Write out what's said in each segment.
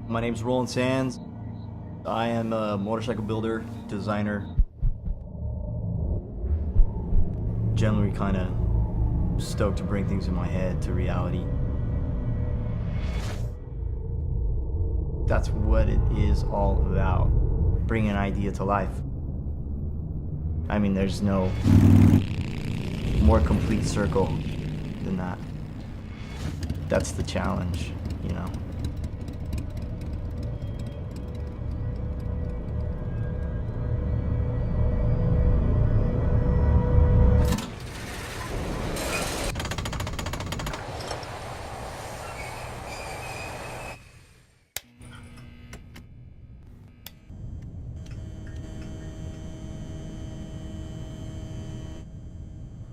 My name's Roland Sands. I am a motorcycle builder, designer. Generally kind of stoked to bring things in my head to reality. That's what it is all about, bringing an idea to life. I mean, there's no more complete circle than that. That's the challenge, you know.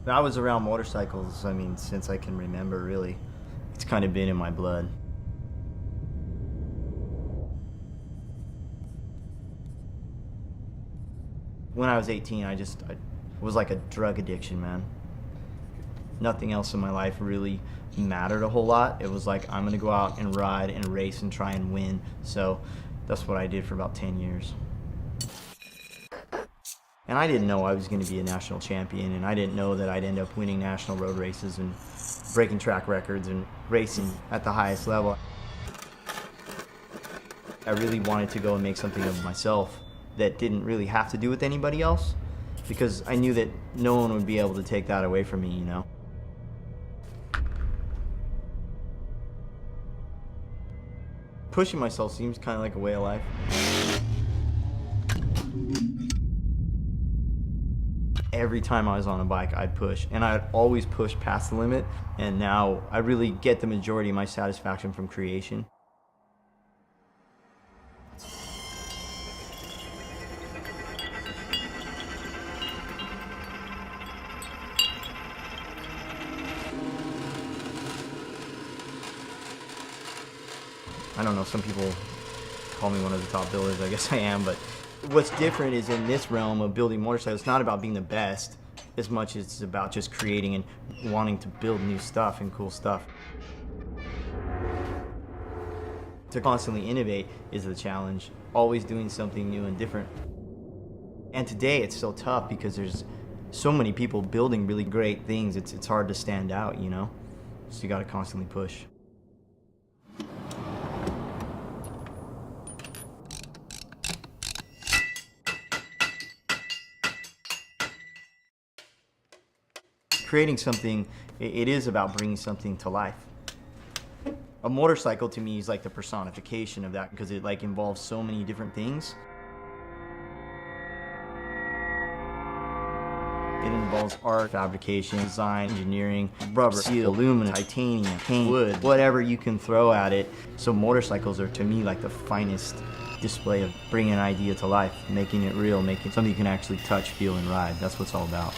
I was around motorcycles, I mean, since I can remember, really. It's kind of been in my blood. When I was 18, I was like a drug addiction, man. Nothing else in my life really mattered a whole lot. It was like, I'm gonna go out and ride and race and try and win. So that's what I did for about 10 years. And I didn't know I was going to be a national champion, and I didn't know that I'd end up winning national road races and breaking track records and racing at the highest level. I really wanted to go and make something of myself that didn't really have to do with anybody else, because I knew that no one would be able to take that away from me, you know? Pushing myself seems kind of like a way of life. Every time I was on a bike, I'd push, and I'd always push past the limit, and now I really get the majority of my satisfaction from creation. I don't know, some people call me one of the top builders, I guess I am, but what's different is in this realm of building motorcycles, it's not about being the best as much as it's about just creating and wanting to build new stuff and cool stuff. To constantly innovate is the challenge, always doing something new and different. And today it's so tough because there's so many people building really great things, it's hard to stand out, you know? So you gotta constantly push. Creating something, it is about bringing something to life. A motorcycle to me is like the personification of that, because it like involves so many different things. It involves art, fabrication, design, engineering, rubber, steel, aluminum, titanium, paint, wood, whatever you can throw at it. So motorcycles are to me like the finest display of bringing an idea to life, making it real, making something you can actually touch, feel, and ride. That's what it's all about.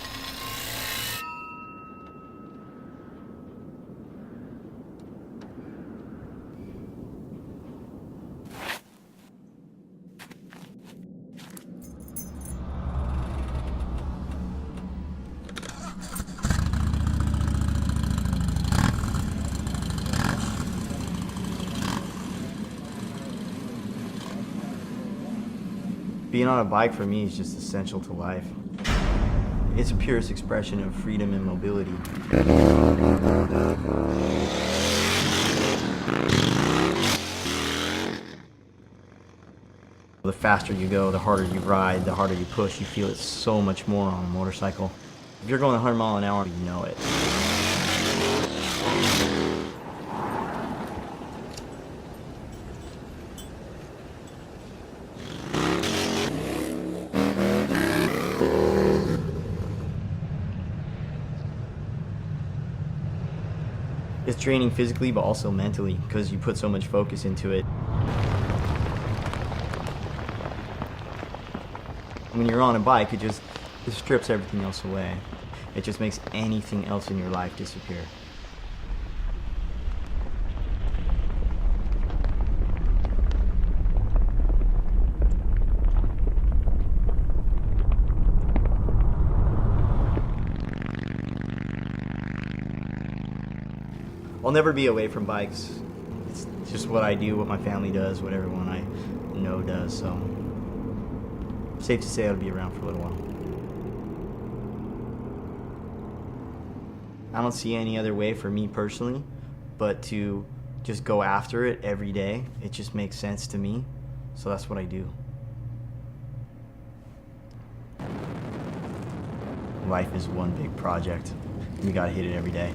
Being on a bike for me is just essential to life. It's the purest expression of freedom and mobility. The faster you go, the harder you ride, the harder you push. You feel it so much more on a motorcycle. If you're going 100 miles an hour, you know it. It's draining physically, but also mentally, because you put so much focus into it. When you're on a bike, it strips everything else away. It just makes anything else in your life disappear. I'll never be away from bikes. It's just what I do, what my family does, what everyone I know does. So safe to say I'll be around for a little while. I don't see any other way for me personally but to just go after it every day. It just makes sense to me, so that's what I do. Life is one big project. You gotta hit it every day.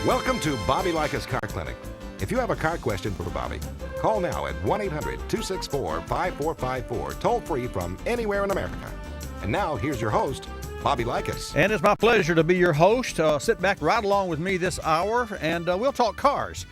Welcome to Bobby Likis Car Clinic. If you have a car question for Bobby, call now at 1-800-264-5454, toll free from anywhere in America. And now, here's your host, Bobby Likis. And it's my pleasure to be your host. Sit back right along with me this hour, and we'll talk cars.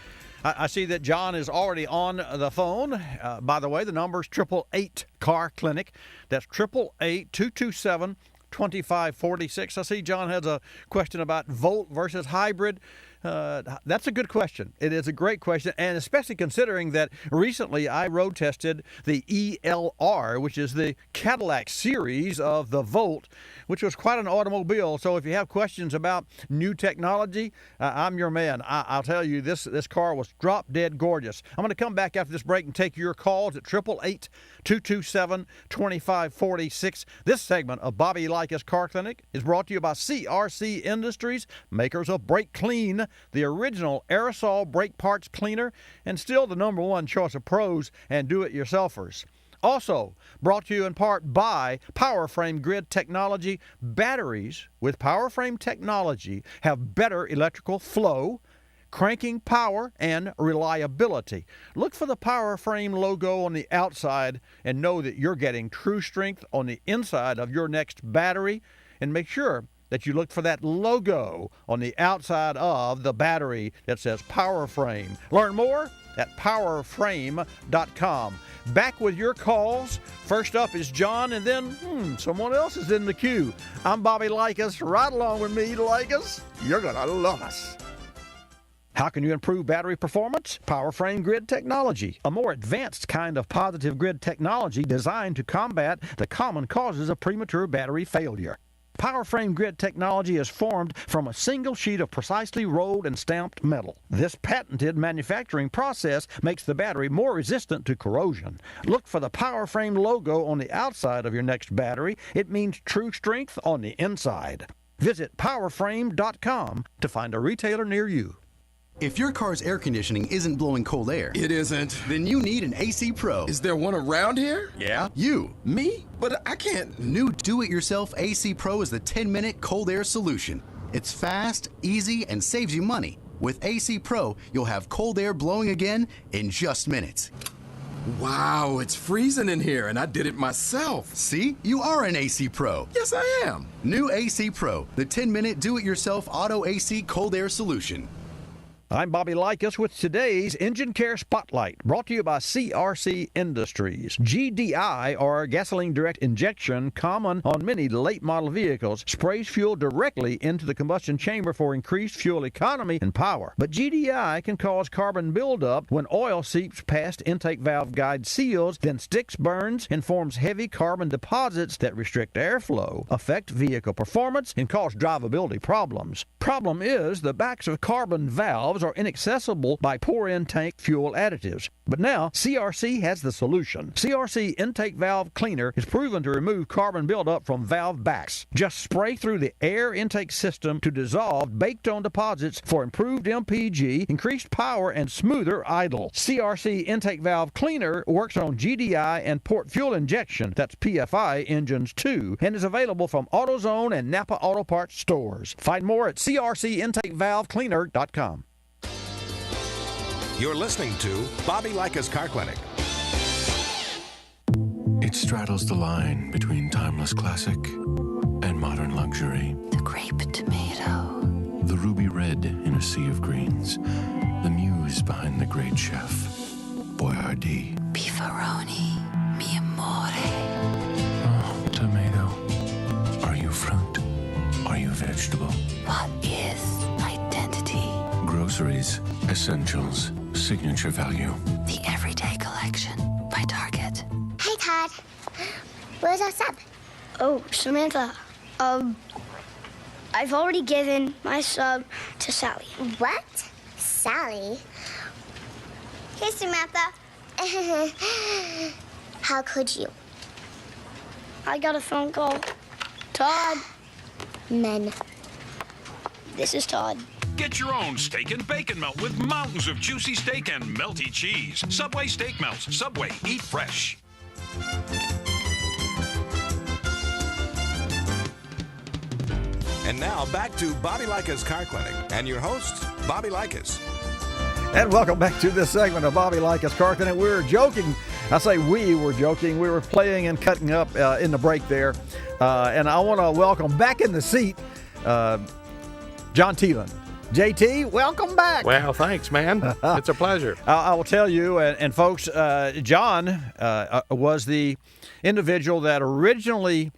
I see that John is already on the phone. By the way, the number is 888 Car Clinic. That's 888-227-2546. I see John has a question about Volt versus hybrid. That's a good question. It is a great question, and especially considering that recently I road tested the ELR, which is the Cadillac series of the Volt, which was quite an automobile. So if you have questions about new technology, I'm your man. I'll tell you, this car was drop dead gorgeous. I'm going to come back after this break and take your calls at 888-227-2546. This segment of Bobby Likis Car Clinic is brought to you by CRC Industries, makers of Brake Clean, the original aerosol brake parts cleaner, and still the number one choice of pros and do-it-yourselfers. Also brought to you in part by PowerFrame Grid Technology. Batteries with PowerFrame technology have better electrical flow, cranking power, and reliability. Look for the PowerFrame logo on the outside and know that you're getting true strength on the inside of your next battery, and make sure that you look for that logo on the outside of the battery that says PowerFrame. Learn more at powerframe.com. Back with your calls. First up is John, and then someone else is in the queue. I'm Bobby Likis. Right along with me, Likis. You're going to love us. How can you improve battery performance? PowerFrame Grid Technology, a more advanced kind of positive grid technology designed to combat the common causes of premature battery failure. PowerFrame Grid Technology is formed from a single sheet of precisely rolled and stamped metal. This patented manufacturing process makes the battery more resistant to corrosion. Look for the PowerFrame logo on the outside of your next battery. It means true strength on the inside. Visit powerframe.com to find a retailer near you. If your car's air conditioning isn't blowing cold air, it isn't. Then you need an AC Pro. Is there one around here? Yeah. You. Me? But I can't. New do-it-yourself AC Pro is the 10-minute cold air solution. It's fast, easy, and saves you money. With AC Pro, you'll have cold air blowing again in just minutes. Wow, it's freezing in here, and I did it myself. See? You are an AC Pro. Yes, I am. New AC Pro, the 10-minute do-it-yourself auto AC cold air solution. I'm Bobby Likis with today's Engine Care Spotlight, brought to you by CRC Industries. GDI, or gasoline direct injection, common on many late-model vehicles, sprays fuel directly into the combustion chamber for increased fuel economy and power. But GDI can cause carbon buildup when oil seeps past intake valve guide seals, then sticks, burns, and forms heavy carbon deposits that restrict airflow, affect vehicle performance, and cause drivability problems. Problem is, the backs of carbon valves are inaccessible by poor intake fuel additives. But now, CRC has the solution. CRC Intake Valve Cleaner is proven to remove carbon buildup from valve backs. Just spray through the air intake system to dissolve baked-on deposits for improved MPG, increased power, and smoother idle. CRC Intake Valve Cleaner works on GDI and port fuel injection, that's PFI, engines too, and is available from AutoZone and Napa Auto Parts stores. Find more at crcintakevalvecleaner.com. You're listening to Bobby Likis Car Clinic. It straddles the line between timeless classic and modern luxury. The grape tomato. The ruby red in a sea of greens. The muse behind the great chef, Boyardee. Beefaroni. Mi amore. Oh, tomato. vegetable. What is identity? Groceries, essentials, signature value. The Everyday Collection by Target. Hey, Todd. Where's our sub? Oh, Samantha. I've already given my sub to Sally. What? Sally? Hey, Samantha. How could you? I got a phone call. Todd. Men. This is Todd. Get your own steak and bacon melt with mountains of juicy steak and melty cheese. Subway Steak Melts. Subway, eat fresh. And now back to Bobby Likis Car Clinic and your host, Bobby Likis. And welcome back to this segment of Bobby Likis Car Clinic. We were joking. I say we were joking. We were playing and cutting up in the break there. And I want to welcome back in the seat John Thielen. JT, welcome back. Well, thanks, man. It's a pleasure. I will tell you, and folks, John was the individual that originally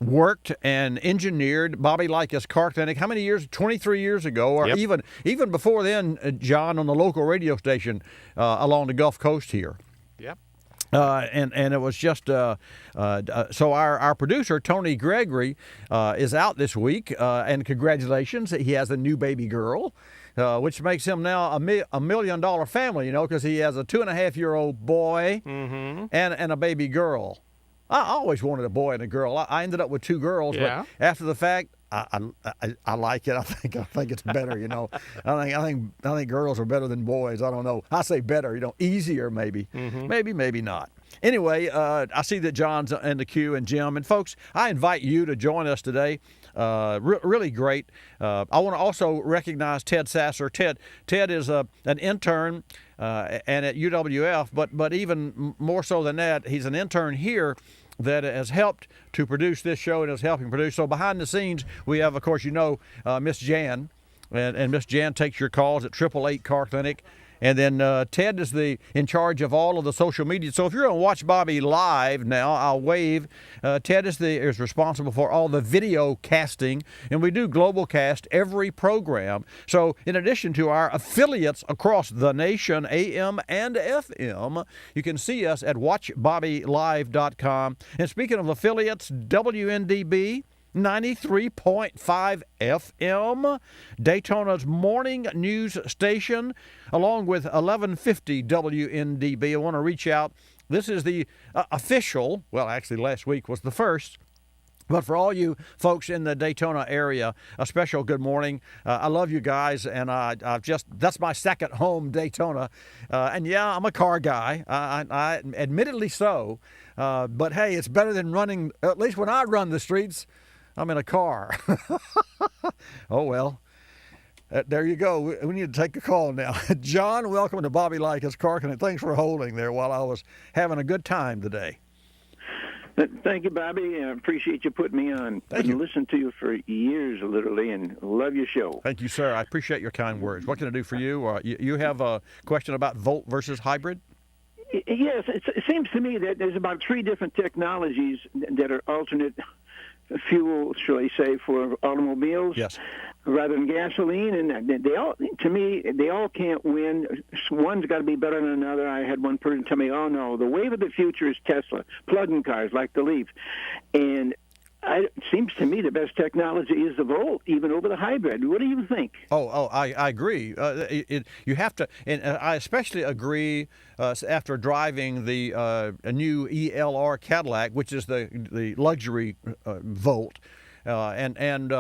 worked and engineered Bobby Likis Car Clinic. How many years? 23 years ago, or Yep. even before then, John, on the local radio station along the Gulf Coast here. Yep. And it was just so our producer Tony Gregory is out this week, and congratulations, he has a new baby girl, which makes him now a $1 million family, because he has a 2.5-year-old boy and a baby girl. I always wanted a boy and a girl. I ended up with 2 girls, Yeah. but after the fact, I like it. I think it's better. I think girls are better than boys. I don't know. I say better. Easier maybe. Maybe not. Anyway, I see that John's in the queue and Jim and folks. I invite you to join us today. Really great. I want to also recognize Ted Sasser. Ted is an intern and at UWF, but even more so than that, he's an intern here that has helped to produce this show and is helping produce. So behind the scenes, we have, of course, Miss Jan, and Miss Jan takes your calls at 888 Car Clinic. And then Ted is in charge of all of the social media. So if you're going to watch Bobby live now, I'll wave. Ted is responsible for all the video casting, and we do global cast every program. So in addition to our affiliates across the nation, AM and FM, you can see us at watchbobbylive.com. And speaking of affiliates, WNDB 93.5 FM, Daytona's morning news station, along with 1150 WNDB. I want to reach out. This is the official, well, actually last week was the first, but for all you folks in the Daytona area, a special good morning. I love you guys, and that's my second home, Daytona. And yeah, I'm a car guy, I admittedly so, but hey, it's better than running, at least when I run the streets, I'm in a car. Oh, well, there you go. We need to take a call now. John, welcome to Bobby Likis Car Clinic. Thanks for holding there while I was having a good time today. Thank you, Bobby. I appreciate you putting me on. Thank you. I've listened to you for years, literally, and love your show. Thank you, sir. I appreciate your kind words. What can I do for you? You have a question about Volt versus hybrid? Yes, it seems to me that there's about 3 different technologies that are alternate fuel, shall I say, for automobiles. Yes. Rather than gasoline, and they all, to me, they all can't win. One's got to be better than another. I had one person tell me, "Oh no, the wave of the future is Tesla, plug-in cars like the Leaf," and it seems to me the best technology is the Volt, even over the hybrid. What do you think? I agree. You have to, and I especially agree after driving the new ELR Cadillac, which is the luxury Volt, and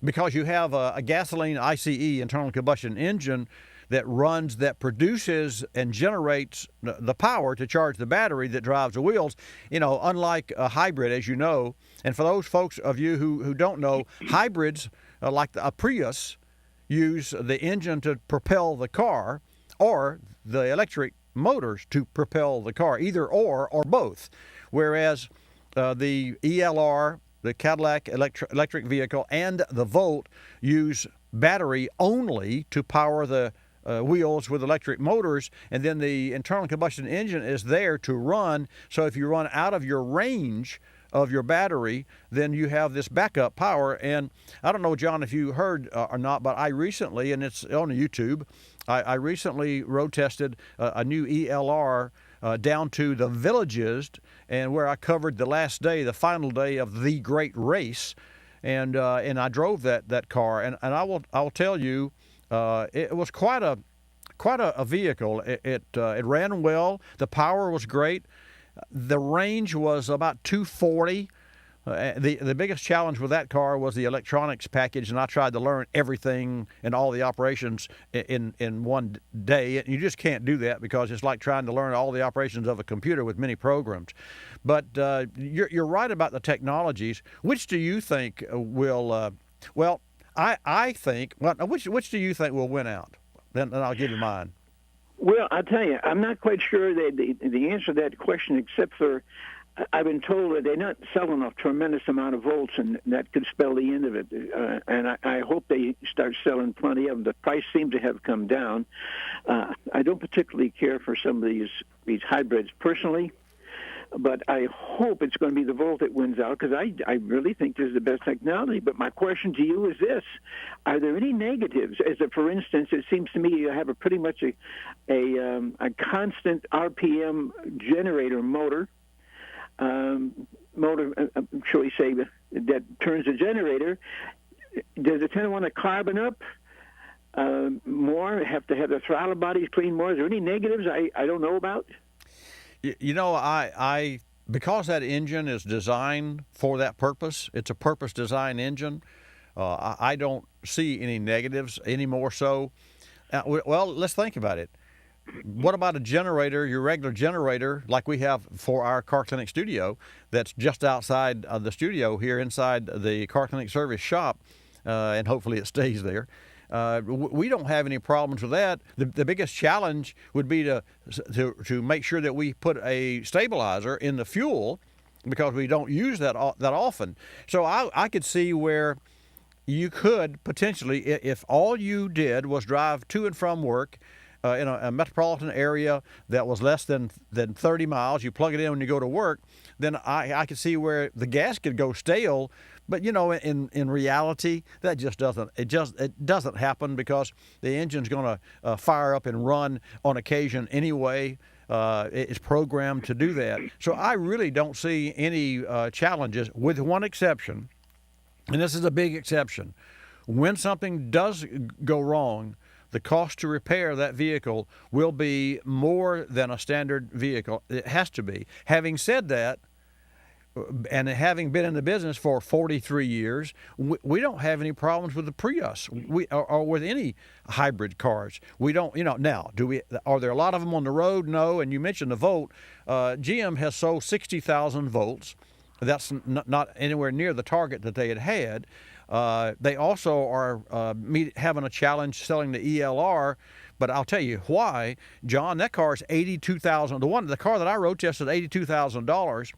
because you have a gasoline ICE, internal combustion engine, that produces and generates the power to charge the battery that drives the wheels, unlike a hybrid, as you know. And for those folks of you who don't know, hybrids, like a Prius, use the engine to propel the car or the electric motors to propel the car, either or both. Whereas the ELR, the Cadillac electric vehicle, and the Volt use battery only to power the wheels with electric motors, and then the internal combustion engine is there to run. So if you run out of your range of your battery, then you have this backup power. And I don't know, John, if you heard or not, but I recently, and it's on YouTube, I recently road tested a new ELR down to the Villages, and where I covered the last day, the final day of the great race, and I drove that car, and I will tell you, it was quite a vehicle. It ran well. The power was great. The range was about 240. The biggest challenge with that car was the electronics package, and I tried to learn everything and all the operations in one day. And you just can't do that because it's like trying to learn all the operations of a computer with many programs. But you're right about the technologies. Which do you think will? I think. Well, which do you think will win out? Then I'll give you mine. Well, I'll tell you, I'm not quite sure that the answer to that question, except for I've been told that they're not selling a tremendous amount of volts, and that could spell the end of it. And I hope they start selling plenty of them. The price seems to have come down. I don't particularly care for some of these hybrids personally, but I hope it's going to be the Volt that wins out, because I really think this is the best technology. But my question to you is this: are there any negatives? For instance, it seems to me you have pretty much a constant RPM generator motor. Shall we say, that turns the generator. Does it tend to want to carbon up more? Have to have the throttle bodies clean more? Is there any negatives I don't know about? You know, I because that engine is designed for that purpose. It's a purpose design engine. I don't see any negatives any more so. Well, let's think about it. What about a generator, your regular generator, like we have for our Car Clinic studio, that's just outside of the studio here inside the Car Clinic service shop, and hopefully it stays there. We don't have any problems with that. The biggest challenge would be to make sure that we put a stabilizer in the fuel, because we don't use that often. So I could see where you could potentially, if all you did was drive to and from work, in a metropolitan area that was less than 30 miles, you plug it in when you go to work, then I could see where the gas could go stale. But you know, in reality, that just doesn't happen, because the engine's going to fire up and run on occasion anyway. It's programmed to do that. So I really don't see any challenges, with one exception, and this is a big exception. When something does go wrong, the cost to repair that vehicle will be more than a standard vehicle. It has to be. Having said that, and having been in the business for 43 years, we don't have any problems with the Prius or with any hybrid cars. We don't, now, are there a lot of them on the road? No. And you mentioned the Volt. GM has sold 60,000 Volts. That's not anywhere near the target that they had. They also are having a challenge selling the ELR, but I'll tell you why, John. That car is $82,000. The car that I road tested, $82,000,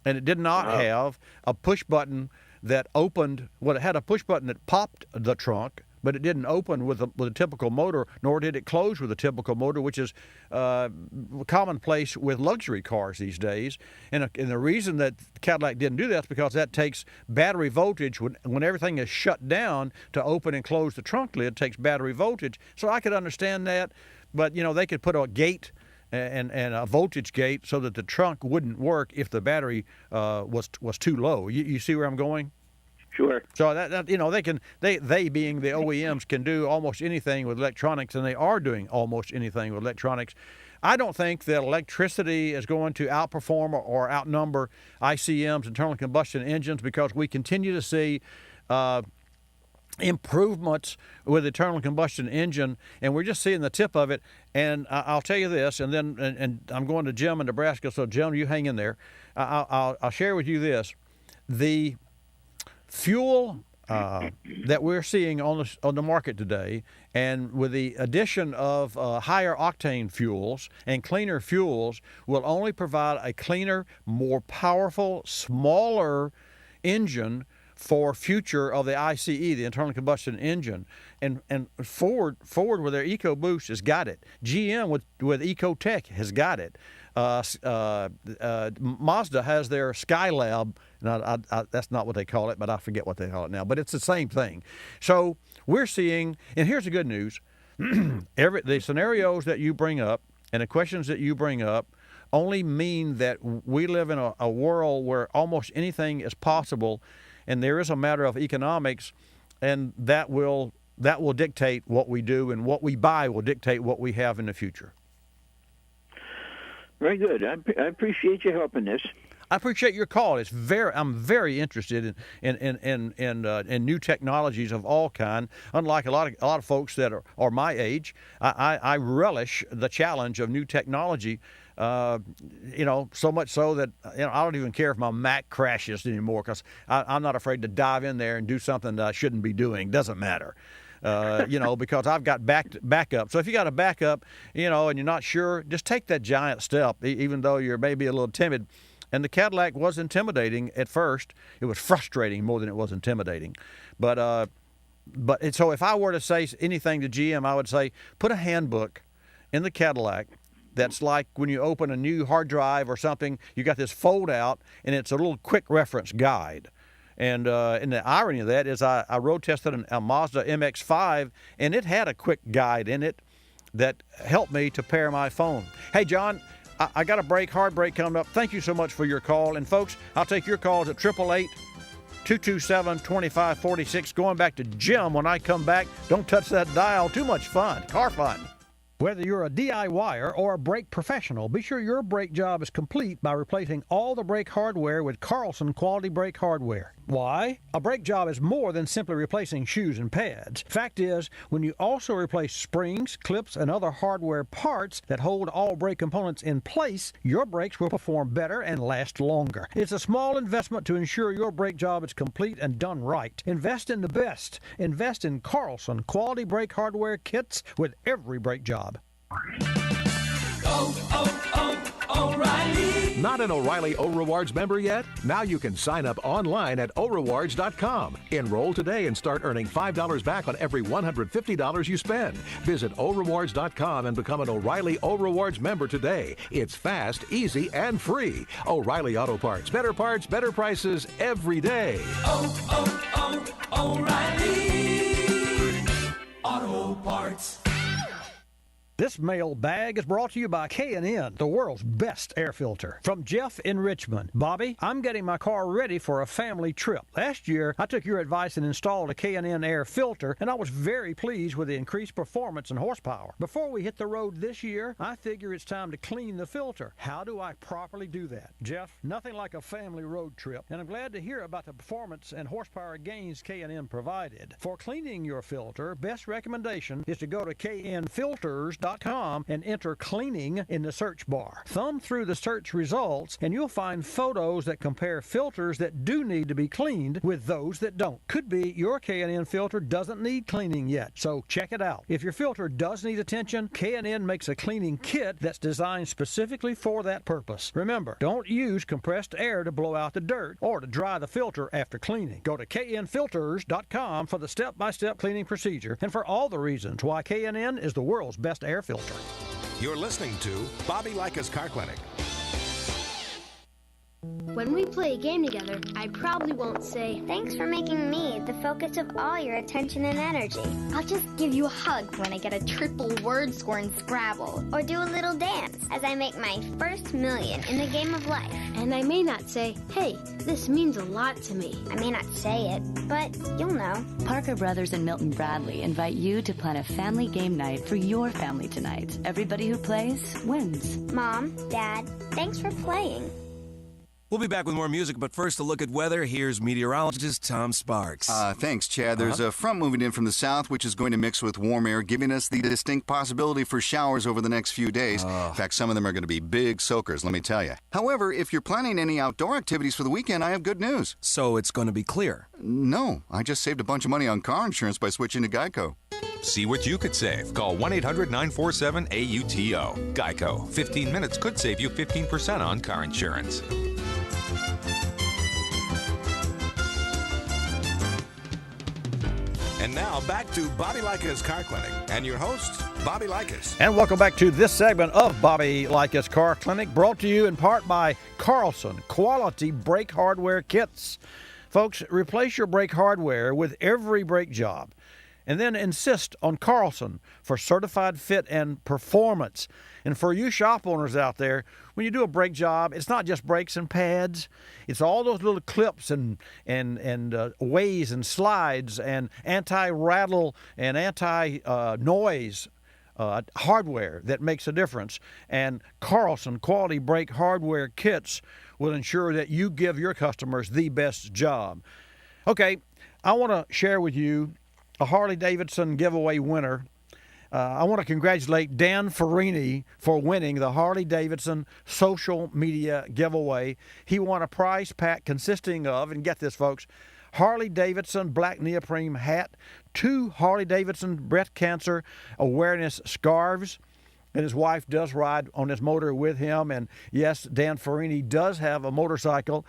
and it did not have a push button that opened. Well, it had a push button that popped the trunk, but it didn't open with a typical motor, nor did it close with a typical motor, which is commonplace with luxury cars these days. And the reason that Cadillac didn't do that is because that takes battery voltage. When everything is shut down to open and close the trunk lid, it takes battery voltage. So I could understand that, but they could put a gate and a voltage gate so that the trunk wouldn't work if the battery was too low. You see where I'm going? Sure. So that they being the OEMs can do almost anything with electronics, and they are doing almost anything with electronics. I don't think that electricity is going to outperform or outnumber ICMs, internal combustion engines, because we continue to see improvements with internal combustion engine, and we're just seeing the tip of it. And I'll tell you this, and then and I'm going to Jim in Nebraska, so Jim, you hang in there. I'll share with you this: the fuel that we're seeing on the market today, and with the addition of higher octane fuels and cleaner fuels, will only provide a cleaner, more powerful, smaller engine for future of the ICE, the internal combustion engine, and Ford with their EcoBoost has got it. GM with EcoTech has got it. Mazda has their Skylab. Now, that's not what they call it, but I forget what they call it now. But it's the same thing. So we're seeing, and here's the good news: the scenarios that you bring up and the questions that you bring up only mean that we live in a world where almost anything is possible, and there is a matter of economics, and that will dictate what we do, and what we buy will dictate what we have in the future. Very good. I appreciate you helping this. I appreciate your call. I'm very interested in new technologies of all kind. Unlike a lot of folks that are my age, I relish the challenge of new technology. So much so that I don't even care if my Mac crashes anymore, because I'm not afraid to dive in there and do something that I shouldn't be doing. Doesn't matter. Because I've got backup. So if you got a backup, and you're not sure, just take that giant step, even though you're maybe a little timid. And the Cadillac was intimidating at first. It was frustrating more than it was intimidating. So if I were to say anything to GM, I would say put a handbook in the Cadillac that's like when you open a new hard drive or something, you got this fold out, and it's a little quick reference guide. And the irony of that is I road tested a Mazda MX-5, and it had a quick guide in it that helped me to pair my phone. Hey, John, I got a hard break coming up. Thank you so much for your call. And, folks, I'll take your calls at 888-227-2546. Going back to Jim when I come back. Don't touch that dial. Too much fun. Car fun. Whether you're a DIYer or a brake professional, be sure your brake job is complete by replacing all the brake hardware with Carlson Quality Brake Hardware. Why? A brake job is more than simply replacing shoes and pads. Fact is, when you also replace springs, clips, and other hardware parts that hold all brake components in place, your brakes will perform better and last longer. It's a small investment to ensure your brake job is complete and done right. Invest in the best. Invest in Carlson Quality Brake Hardware kits with every brake job. O'Reilly. Not an O'Reilly O Rewards member yet? Now you can sign up online at orewards.com. Enroll today and start earning $5 back on every $150 you spend. Visit orewards.com and become an O'Reilly O Rewards member today. It's fast, easy, and free. O'Reilly Auto Parts. Better parts, better prices every day. O'Reilly Auto Parts. This mailbag is brought to you by K&N, the world's best air filter. From Jeff in Richmond. Bobby, I'm getting my car ready for a family trip. Last year, I took your advice and installed a K&N air filter, and I was very pleased with the increased performance and horsepower. Before we hit the road this year, I figure it's time to clean the filter. How do I properly do that? Jeff, nothing like a family road trip, and I'm glad to hear about the performance and horsepower gains K&N provided. For cleaning your filter, best recommendation is to go to knfilters.com and enter cleaning in the search bar. Thumb through the search results and you'll find photos that compare filters that do need to be cleaned with those that don't. Could be your K&N filter doesn't need cleaning yet, so check it out. If your filter does need attention, K&N makes a cleaning kit that's designed specifically for that purpose. Remember, don't use compressed air to blow out the dirt or to dry the filter after cleaning. Go to knfilters.com for the step-by-step cleaning procedure and for all the reasons why K&N is the world's best air filter. You're listening to Bobby Likis Car Clinic. When we play a game together, I probably won't say, "Thanks for making me the focus of all your attention and energy." I'll just give you a hug when I get a triple word score in Scrabble. Or do a little dance as I make my first million in the game of life. And I may not say, "Hey, this means a lot to me." I may not say it, but you'll know. Parker Brothers and Milton Bradley invite you to plan a family game night for your family tonight. Everybody who plays wins. Mom, Dad, thanks for playing. We'll be back with more music, but first a look at weather. Here's meteorologist Tom Sparks. Thanks, Chad. There's a front moving in from the south, which is going to mix with warm air, giving us the distinct possibility for showers over the next few days. In fact, some of them are going to be big soakers, let me tell you. However, if you're planning any outdoor activities for the weekend, I have good news. So it's going to be clear? No, I just saved a bunch of money on car insurance by switching to Geico. See what you could save. Call 1-800-947-AUTO. Geico. 15 minutes could save you 15% on car insurance. now back to Bobby Likis Car Clinic and your host, Bobby Likis. And welcome back to this segment of Bobby Likis Car Clinic, brought to you in part by Carlson Quality Brake Hardware Kits. Folks, replace your brake hardware with every brake job, and then insist on Carlson for certified fit and performance. And for you shop owners out there, when you do a brake job, it's not just brakes and pads. It's all those little clips and ways and slides and anti-rattle and anti-noise hardware that makes a difference. And Carlson Quality Brake Hardware Kits will ensure that you give your customers the best job. Okay, I want to share with you a Harley-Davidson giveaway winner. I want to congratulate Dan Farini for winning the Harley-Davidson social media giveaway. He won a prize pack consisting of, and get this, folks, Harley-Davidson black neoprene hat, 2 Harley-Davidson breast cancer awareness scarves, and his wife does ride on his motor with him. And yes, Dan Farini does have a motorcycle,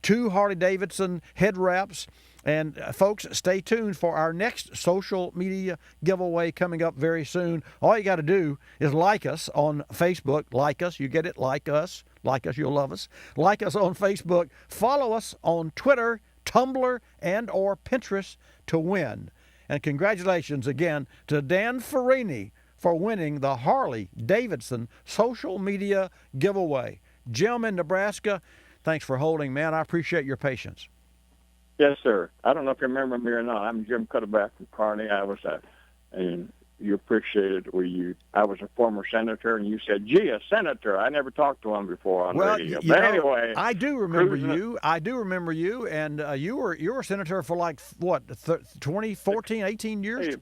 2 Harley-Davidson head wraps. And folks, stay tuned for our next social media giveaway coming up very soon. All you got to do is like us on Facebook. Like us, you get it? Like us, you'll love us. Like us on Facebook. Follow us on Twitter, Tumblr, and or Pinterest to win. And congratulations again to Dan Farini for winning the Harley-Davidson social media giveaway. Jim in Nebraska, thanks for holding, man. I appreciate your patience. Yes, sir. I don't know if you remember me or not. I'm Jim Cutterback from Kearney. I was and you appreciated I was a former senator, and you said, gee, a senator. I never talked to him before on radio. But anyway. I do remember you. And you were a senator for like, what, 2014, 18 years?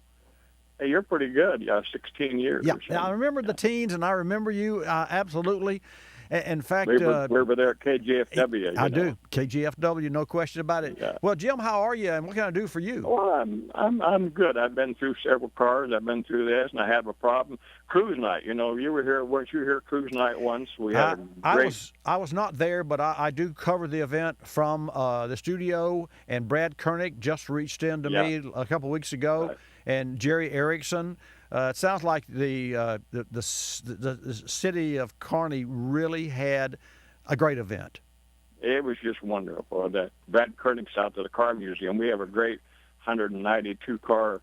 Hey, you're pretty good. Yeah, 16 years. Yeah, I remember the teens, and I remember you absolutely. In fact, we were there at KGFW. I do. KGFW, no question about it. Yeah. Well, Jim, how are you, and what can I do for you? Well, I'm good. I've been through several cars. I've been through this, and I have a problem. Cruise night. You know, you were here. Weren't you here cruise night once? We had a great... I was not there, but I do cover the event from the studio. And Brad Koenig just reached in to me a couple weeks ago, right. And Jerry Erickson. It sounds like the city of Kearney really had a great event. It was just wonderful. That Brad Koenig's out to the car museum. We have a great 192 car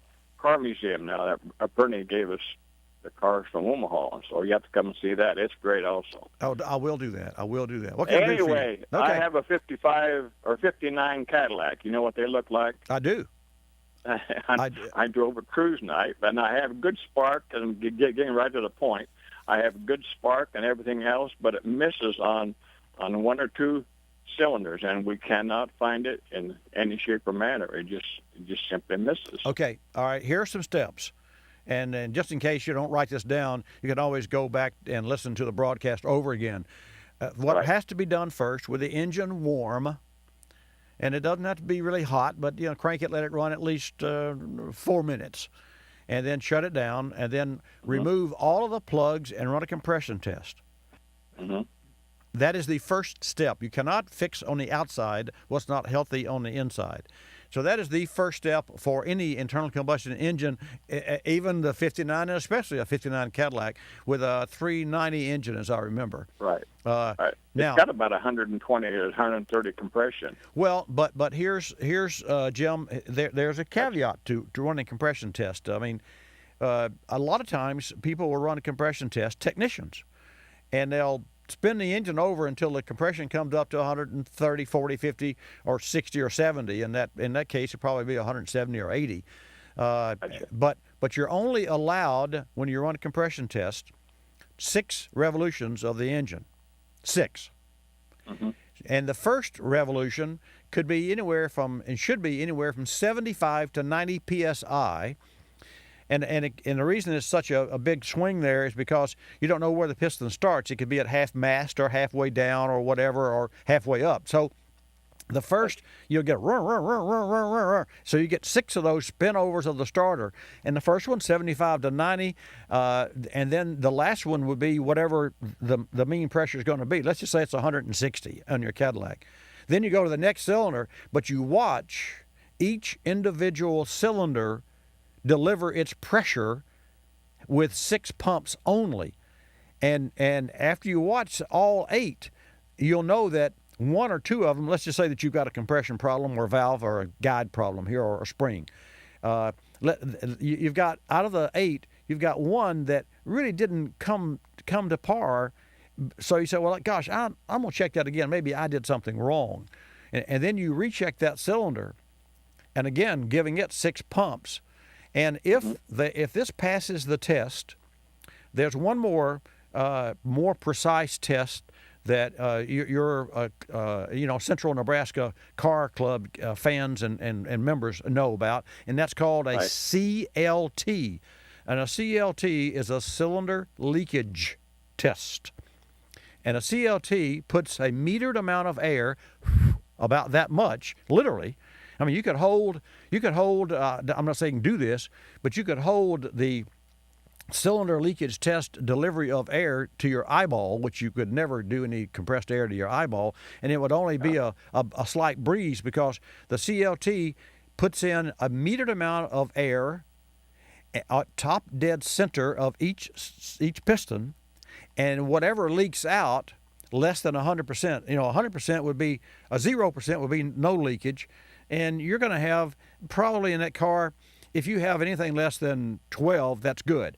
museum now. That Bernie gave us the cars from Omaha, so you have to come and see that. It's great also. Oh, I will do that. What can I do for you? Okay. I have a 55 or 59 Cadillac. You know what they look like? I do. I drove a cruise night, and I have a good spark, and getting right to the point. I have a good spark and everything else, but it misses on 1 or 2 cylinders, and we cannot find it in any shape or manner. It just simply misses. Okay, all right. Here are some steps, and just in case you don't write this down, you can always go back and listen to the broadcast over again. What has to be done first, with the engine warm. And it doesn't have to be really hot, but, crank it, let it run at least 4 minutes. And then shut it down, and then remove all of the plugs and run a compression test. Mm-hmm. That is the first step. You cannot fix on the outside what's not healthy on the inside. So that is the first step for any internal combustion engine, even the 59, and especially a 59 Cadillac with a 390 engine, as I remember. Right. Right. Now, it's got about 120 or 130 compression. Well, but here's Jim. There's a caveat to running compression tests. I mean, a lot of times people will run a compression test, technicians, and they'll spin the engine over until the compression comes up to 130, 40, 50, or 60 or 70. In that case, it'd probably be 170 or 80. But you're only allowed, when you run a compression test, 6 revolutions of the engine. 6. Mm-hmm. And the first revolution should be anywhere from 75 to 90 psi. And the reason it's such a big swing there is because you don't know where the piston starts. It could be at half mast or halfway down or whatever, or halfway up. So the first, you'll get so you get 6 of those spin overs of the starter. And the first one, 75 to 90. And then the last one would be whatever the mean pressure is going to be. Let's just say it's 160 on your Cadillac. Then you go to the next cylinder, but you watch each individual cylinder deliver its pressure with 6 pumps only. And after you watch all 8, you'll know that 1 or 2 of them, let's just say that you've got a compression problem or a valve or a guide problem here or a spring. You've got, out of the 8, you've got 1 that really didn't come to par. So you say, well, gosh, I'm going to check that again. Maybe I did something wrong. And then you recheck that cylinder, and again, giving it 6 pumps. And if this passes the test, there's one more precise test that your Central Nebraska Car Club fans and members know about, and that's called a CLT. And a CLT is a cylinder leakage test. And a CLT puts a metered amount of air, about that much, literally. I mean, you could hold, I'm not saying do this, but you could hold the cylinder leakage test delivery of air to your eyeball, which you could never do any compressed air to your eyeball, and it would only be a slight breeze, because the CLT puts in a metered amount of air at top dead center of each piston, and whatever leaks out less than 100%, 100% would be, 0% would be no leakage, and you're going to have probably in that car, if you have anything less than 12, that's good.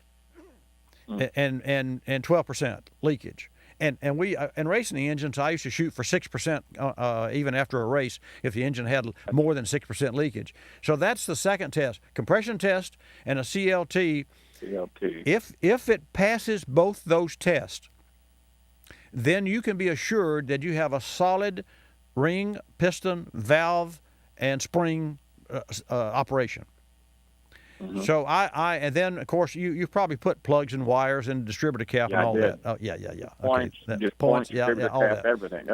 And 12% leakage. And we in racing the engines, I used to shoot for 6% even after a race if the engine had more than 6% leakage. So that's the second test, compression test and a CLT. If it passes both those tests, then you can be assured that you have a solid ring, piston, valve, and spring operation. So and then of course you've probably put plugs and wires and distributor cap and all that. Oh yeah. Points, okay. points, all cap, that. everything.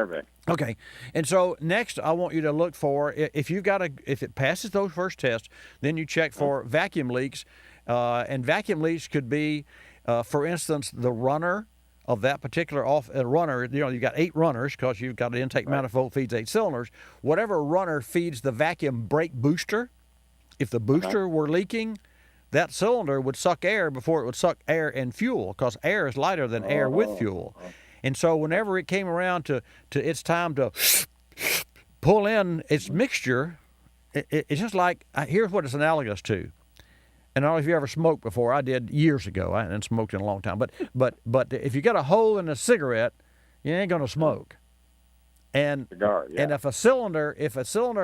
Okay, and so next I want you to look for, if it passes those first tests, then you check for vacuum leaks, and vacuum leaks could be, for instance, the runner of that particular runner. You've got 8 runners because you've got an intake manifold feeds 8 cylinders. Whatever runner feeds the vacuum brake booster. If the booster were leaking, that cylinder would suck air before it would suck air and fuel, because air is lighter than air with fuel. And so whenever it came around to its time to pull in its mixture, it's just like, here's what it's analogous to. And I don't know if you ever smoked before. I did years ago. I hadn't smoked in a long time. But if you got a hole in a cigarette, you ain't going to smoke. And and if a cylinder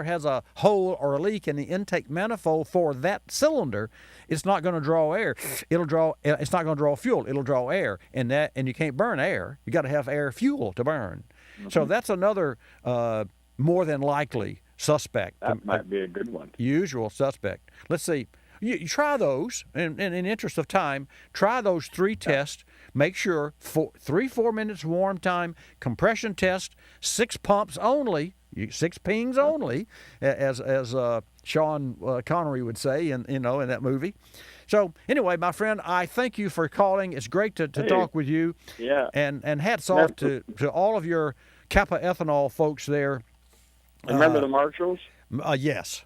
has a hole or a leak in the intake manifold for that cylinder, it's not going to draw air. It's not going to draw fuel. It'll draw air, and you can't burn air. You got to have air fuel to burn. So that's another more than likely suspect. That might be a good one. Usual suspect. Let's see. You try those, and in the interest of time, try those 3 tests. Make sure 3-4 minutes warm time, compression test, 6 pumps only, 6 pings only, as Sean Connery would say in that movie. So anyway, my friend, I thank you for calling. It's great to talk with you. Yeah. And hats off to all of your Kappa Ethanol folks there. Remember the Marshalls? Yes.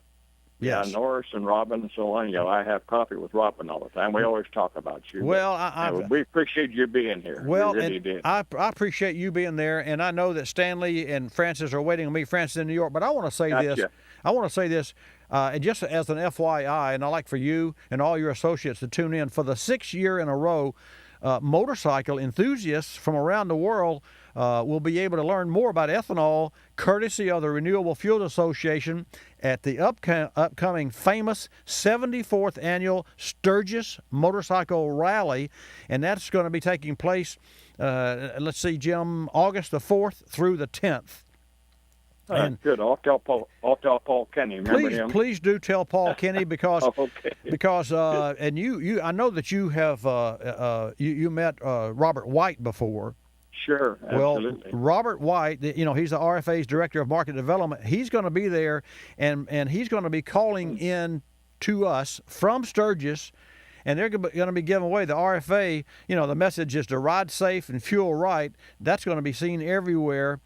Yeah, Yes. Norris and Robin and so on. I have coffee with Robin all the time. We always talk about you. Well, we appreciate you being here. Well, we really did. I appreciate you being there, and I know that Stanley and Francis are waiting on me. Francis in New York, but I want to say this. I want to say this, and just as an FYI, and I like for you and all your associates to tune in. For the 6th year in a row, motorcycle enthusiasts from around the world will be able to learn more about ethanol, courtesy of the Renewable Fuel Association, at the upcoming famous 74th Annual Sturgis Motorcycle Rally, and that's going to be taking place, let's see, Jim, August the 4th through the 10th. And good. I'll tell Paul Kenny. Remember him? Please do tell Paul Kenny, because and you I know that you have you met Robert White before. Sure, absolutely. Well, Robert White, he's the RFA's Director of Market Development. He's going to be there, and he's going to be calling in to us from Sturgis, and they're going to be giving away the RFA. The message is to ride safe and fuel right. That's going to be seen everywhere.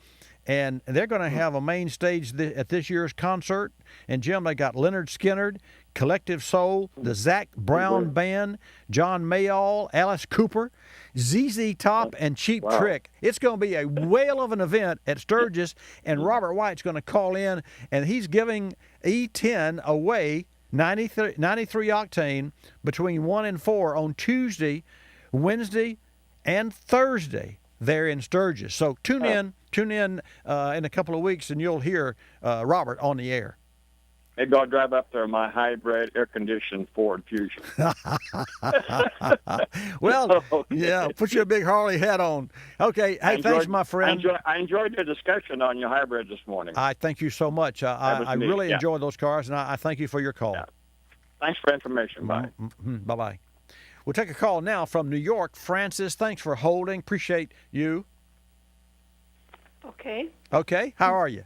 And they're going to have a main stage at this year's concert. And, Jim, they got Leonard Skinner, Collective Soul, the Zach Brown Band, John Mayall, Alice Cooper, ZZ Top, and Cheap Trick. It's going to be a whale of an event at Sturgis, and Robert White's going to call in, and he's giving E10 away, 93 octane, between 1 and 4 on Tuesday, Wednesday, and Thursday there in Sturgis. So tune in in a couple of weeks, and you'll hear Robert on the air. Maybe I'll drive up there in my hybrid air-conditioned Ford Fusion. Well, yeah, put your big Harley hat on. Okay, hey, thanks, my friend. I enjoyed the discussion on your hybrid this morning. I thank you so much. I really enjoy those cars, and I thank you for your call. Yeah. Thanks for the information. Bye. Bye-bye. We'll take a call now from New York. Francis, thanks for holding. Appreciate you. Okay. Okay, how are you?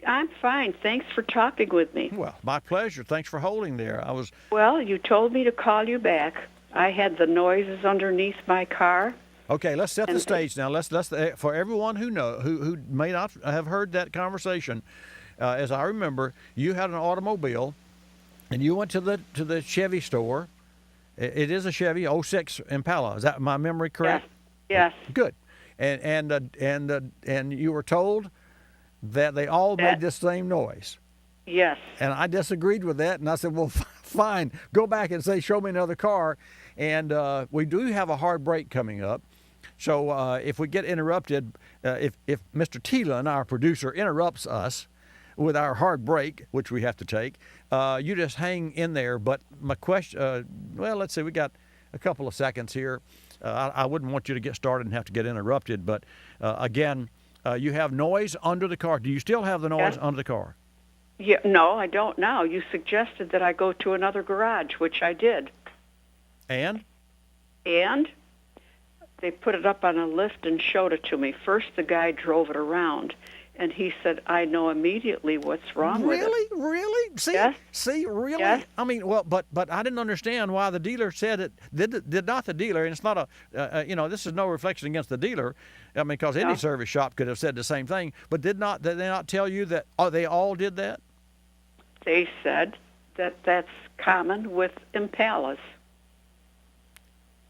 I'm fine. Thanks for talking with me. Well, my pleasure. Thanks for holding there. Well, you told me to call you back. I had the noises underneath my car. Okay, let's set the stage now. Let's for everyone who may not have heard that conversation. As I remember, you had an automobile, and you went to the Chevy store. It is a Chevy 06 Impala. Is that my memory correct? Yes. Good. And you were told that they all made the same noise. Yes. And I disagreed with that, and I said, well, fine, go back and say, show me another car. And we do have a hard break coming up. So if we get interrupted, if Mr. Thielen, our producer, interrupts us with our hard break, which we have to take, you just hang in there. But my question, well, let's see, we got a couple of seconds here. I wouldn't want you to get started and have to get interrupted. But again, you have noise under the car. Do you still have the noise under the car? Yeah, no, I don't now. You suggested that I go to another garage, which I did. And? And they put it up on a lift and showed it to me. First, the guy drove it around, and he said, I know immediately what's wrong with it. Really? See? Yes. See, really? Yes. I mean, well, but I didn't understand why the dealer said it. Did not the dealer, and it's not this is no reflection against the dealer. I mean, because any service shop could have said the same thing. But did they not tell you that they all did that? They said that that's common with Impalas.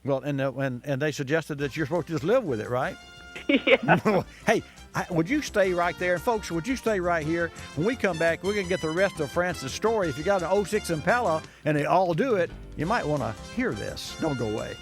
Well, and they suggested that you're supposed to just live with it, right? Yeah. Hey, would you stay right there? Folks, would you stay right here? When we come back, we're going to get the rest of Francis' story. If you got an 06 Impala and they all do it, you might want to hear this. Don't go away.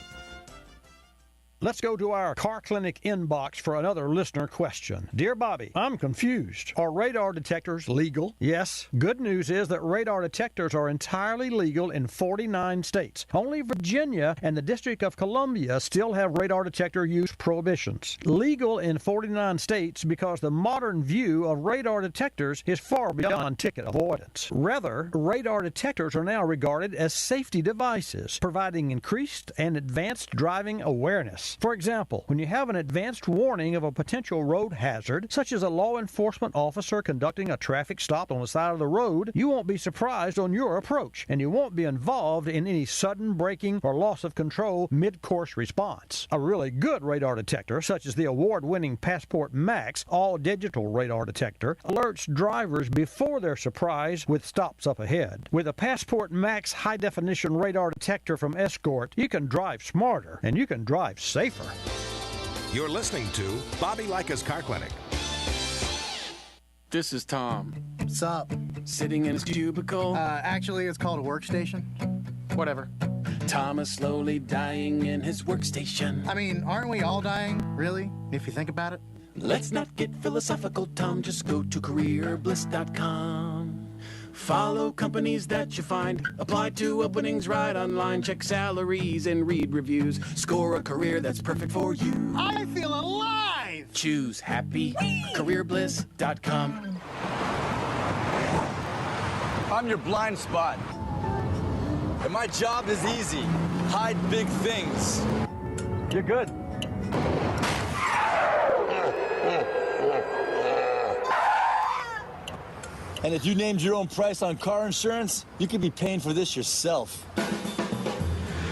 Let's go to our Car Clinic inbox for another listener question. Dear Bobby, I'm confused. Are radar detectors legal? Yes. Good news is that radar detectors are entirely legal in 49 states. Only Virginia and the District of Columbia still have radar detector use prohibitions. Legal in 49 states because the modern view of radar detectors is far beyond ticket avoidance. Rather, radar detectors are now regarded as safety devices, providing increased and advanced driving awareness. For example, when you have an advanced warning of a potential road hazard, such as a law enforcement officer conducting a traffic stop on the side of the road, you won't be surprised on your approach, and you won't be involved in any sudden braking or loss of control mid-course response. A really good radar detector, such as the award-winning Passport Max all-digital radar detector, alerts drivers before they're surprised with stops up ahead. With a Passport Max high-definition radar detector from Escort, you can drive smarter, and you can drive safer. You're listening to Bobby Likis Car Clinic. This is Tom. What's up? Sitting in his cubicle. Actually, it's called a workstation. Whatever. Tom is slowly dying in his workstation. I mean, aren't we all dying, really, if you think about it? Let's not get philosophical, Tom. Just go to careerbliss.com. Follow companies that you find. Apply to openings right online. Check salaries and read reviews. Score a career that's perfect for you. I feel alive! Choose happy. Careerbliss.com. I'm your blind spot. And my job is easy. Hide big things. You're good. And if you named your own price on car insurance, you could be paying for this yourself.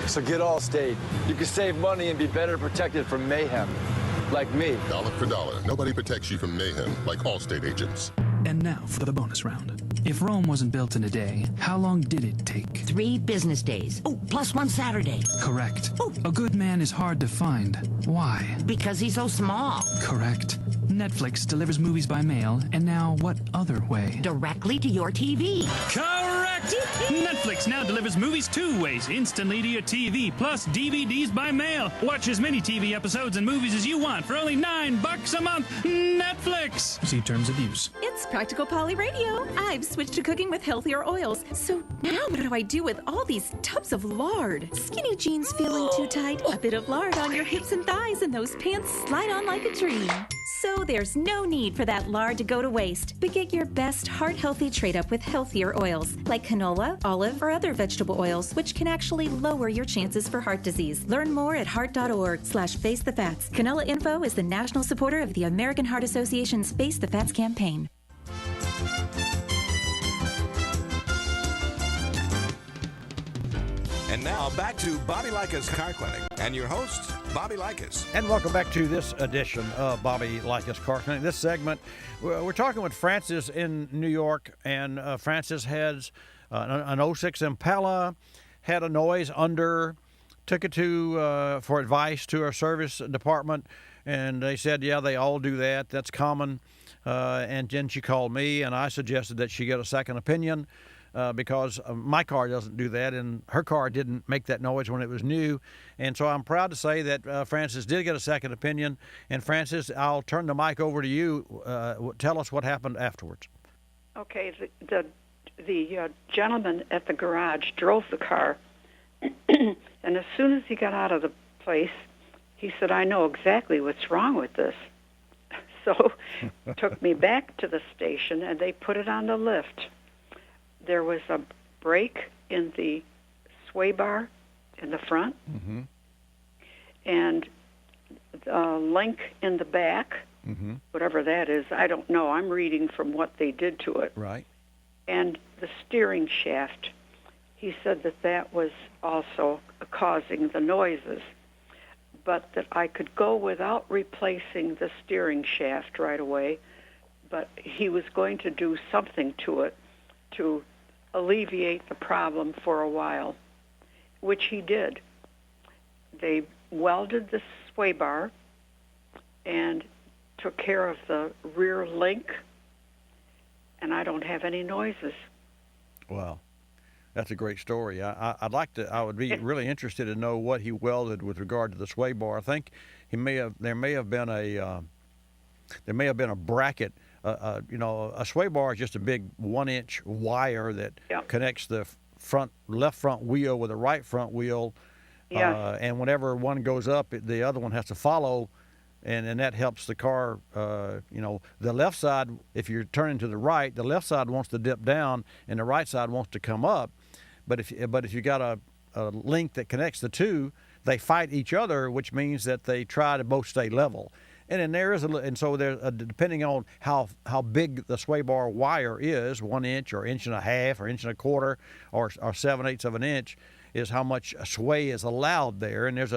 So get Allstate. You can save money and be better protected from mayhem. like me. Dollar for dollar. Nobody protects you from mayhem like Allstate agents. And now for the bonus round. If Rome wasn't built in a day, how long did it take? 3 business days. Oh, plus 1 Saturday. Correct. A good man is hard to find. Why? Because he's so small. Correct. Netflix delivers movies by mail, and now what other way? Directly to your TV. Correct! Netflix now delivers movies 2 ways, instantly to your TV, plus DVDs by mail. Watch as many TV episodes and movies as you want for only $9 a month. Netflix! See terms of use. It's Practical Poly Radio. I've switched to cooking with healthier oils. So now what do I do with all these tubs of lard? Skinny jeans feeling too tight? A bit of lard on your hips and thighs, and those pants slide on like a dream. So there's no need for that lard to go to waste. But get your best heart-healthy trade-up with healthier oils, like canola, olive, or other vegetable oils, which can actually lower your chances for heart disease. Learn more at heart.org/facethefats. Canola Info is the national supporter of the American Heart Association's Face the Fats campaign. And now back to Bobby Likis Car Clinic and your host, Bobby Likis. And welcome back to this edition of Bobby Likis Car Clinic. This segment, we're talking with Francis in New York, and Francis has an 06 Impala, had a noise under, took it to for advice to our service department, and they said, yeah, they all do that. That's common. And then she called me, and I suggested that she get a second opinion. Because my car doesn't do that, and her car didn't make that noise when it was new. And so I'm proud to say that Francis did get a second opinion. And Francis, I'll turn the mic over to you. Tell us what happened afterwards. Okay, the gentleman at the garage drove the car, and as soon as he got out of the place, he said, I know exactly what's wrong with this. So took me back to the station, and they put it on the lift. There was a break in the sway bar in the front, and a link in the back, whatever that is. I don't know. I'm reading from what they did to it. Right. And the steering shaft, he said that was also causing the noises, but that I could go without replacing the steering shaft right away, but he was going to do something to it to alleviate the problem for a while, which he did. They welded the sway bar and took care of the rear link, and I don't have any noises. Wow. That's a great story. I would be really interested to know what he welded with regard to the sway bar. I think there may have been a bracket. A sway bar is just a big 1-inch wire that connects the left front wheel with the right front wheel. And whenever one goes up, the other one has to follow, and that helps the car. The left side, if you're turning to the right, the left side wants to dip down, and the right side wants to come up. But if you got a link that connects the two, they fight each other, which means that they try to both stay level. And then depending on how big the sway bar wire is, 1 inch or 1.5 inches or 1.25 inches or 7/8 of an inch, is how much sway is allowed there. And there's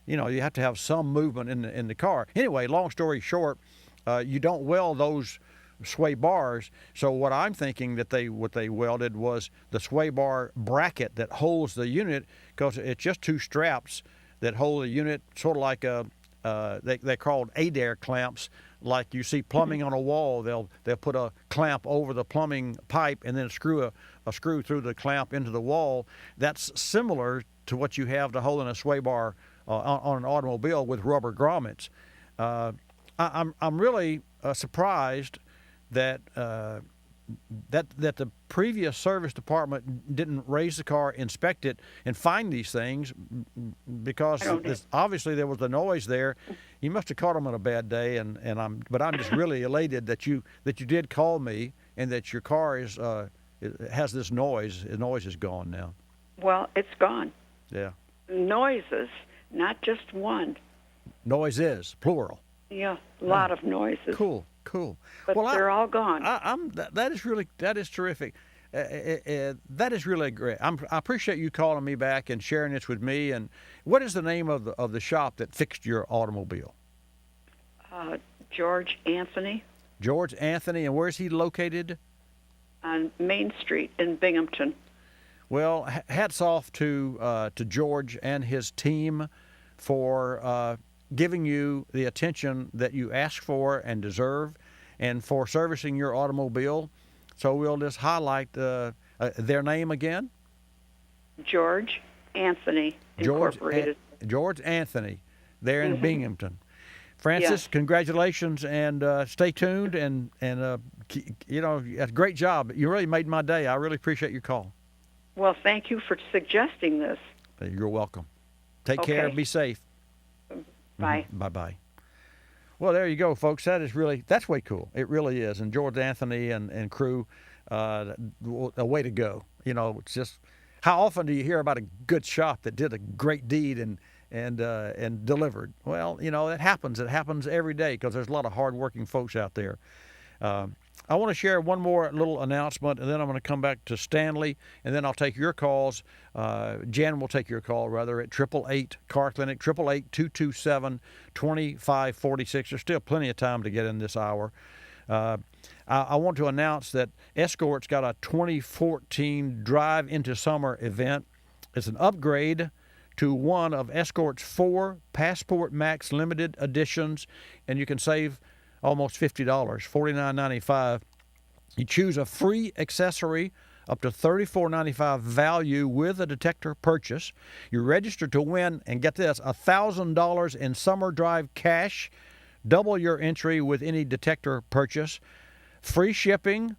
you have to have some movement in the car. Anyway, long story short, you don't weld those sway bars. So what I'm thinking that what they welded was the sway bar bracket that holds the unit, because it's just 2 straps that hold the unit, sort of like they're called Adair clamps. Like you see plumbing on a wall, they'll put a clamp over the plumbing pipe and then screw a screw through the clamp into the wall. That's similar to what you have to hold in a sway bar on an automobile with rubber grommets. I'm really surprised that the previous service department didn't raise the car, inspect it, and find these things, because obviously there was a noise there. You must have caught them on a bad day, but I'm just really elated that you did call me, and that your car has this noise. The noise is gone now. Well, it's gone. Yeah. Noises, not just one. Noises, plural. Yeah, a lot of noises. Cool. But they're all gone. That is terrific. That is really great. I appreciate you calling me back and sharing this with me. And what is the name of the shop that fixed your automobile? George Anthony. George Anthony, and where's he located? On Main Street in Binghamton. Well, hats off to George and his team for giving you the attention that you ask for and deserve, and for servicing your automobile. So we'll just highlight their name again. George Anthony Incorporated. George Anthony, there in Binghamton. Francis, yes. Congratulations, and stay tuned. And a great job. You really made my day. I really appreciate your call. Well, thank you for suggesting this. You're welcome. Take care. Be safe. Bye. Bye-bye. Well, there you go, folks. That's way cool. It really is. And George Anthony and crew, a way to go. It's just, how often do you hear about a good shop that did a great deed and delivered? Well, it happens. It happens every day because there's a lot of hardworking folks out there. I want to share one more little announcement, and then I'm going to come back to Stanley, and then I'll take your calls. Jan will take your call, rather, at 888 Car Clinic, 888-227-2546. There's still plenty of time to get in this hour. I want to announce that Escort's got a 2014 Drive into Summer event. It's an upgrade to one of Escort's 4 Passport Max limited editions, and you can save almost $50, $49.95. You choose a free accessory up to $34.95 value with a detector purchase. You register to win, and get this, $1,000 in Summer Drive cash. Double your entry with any detector purchase. Free shipping,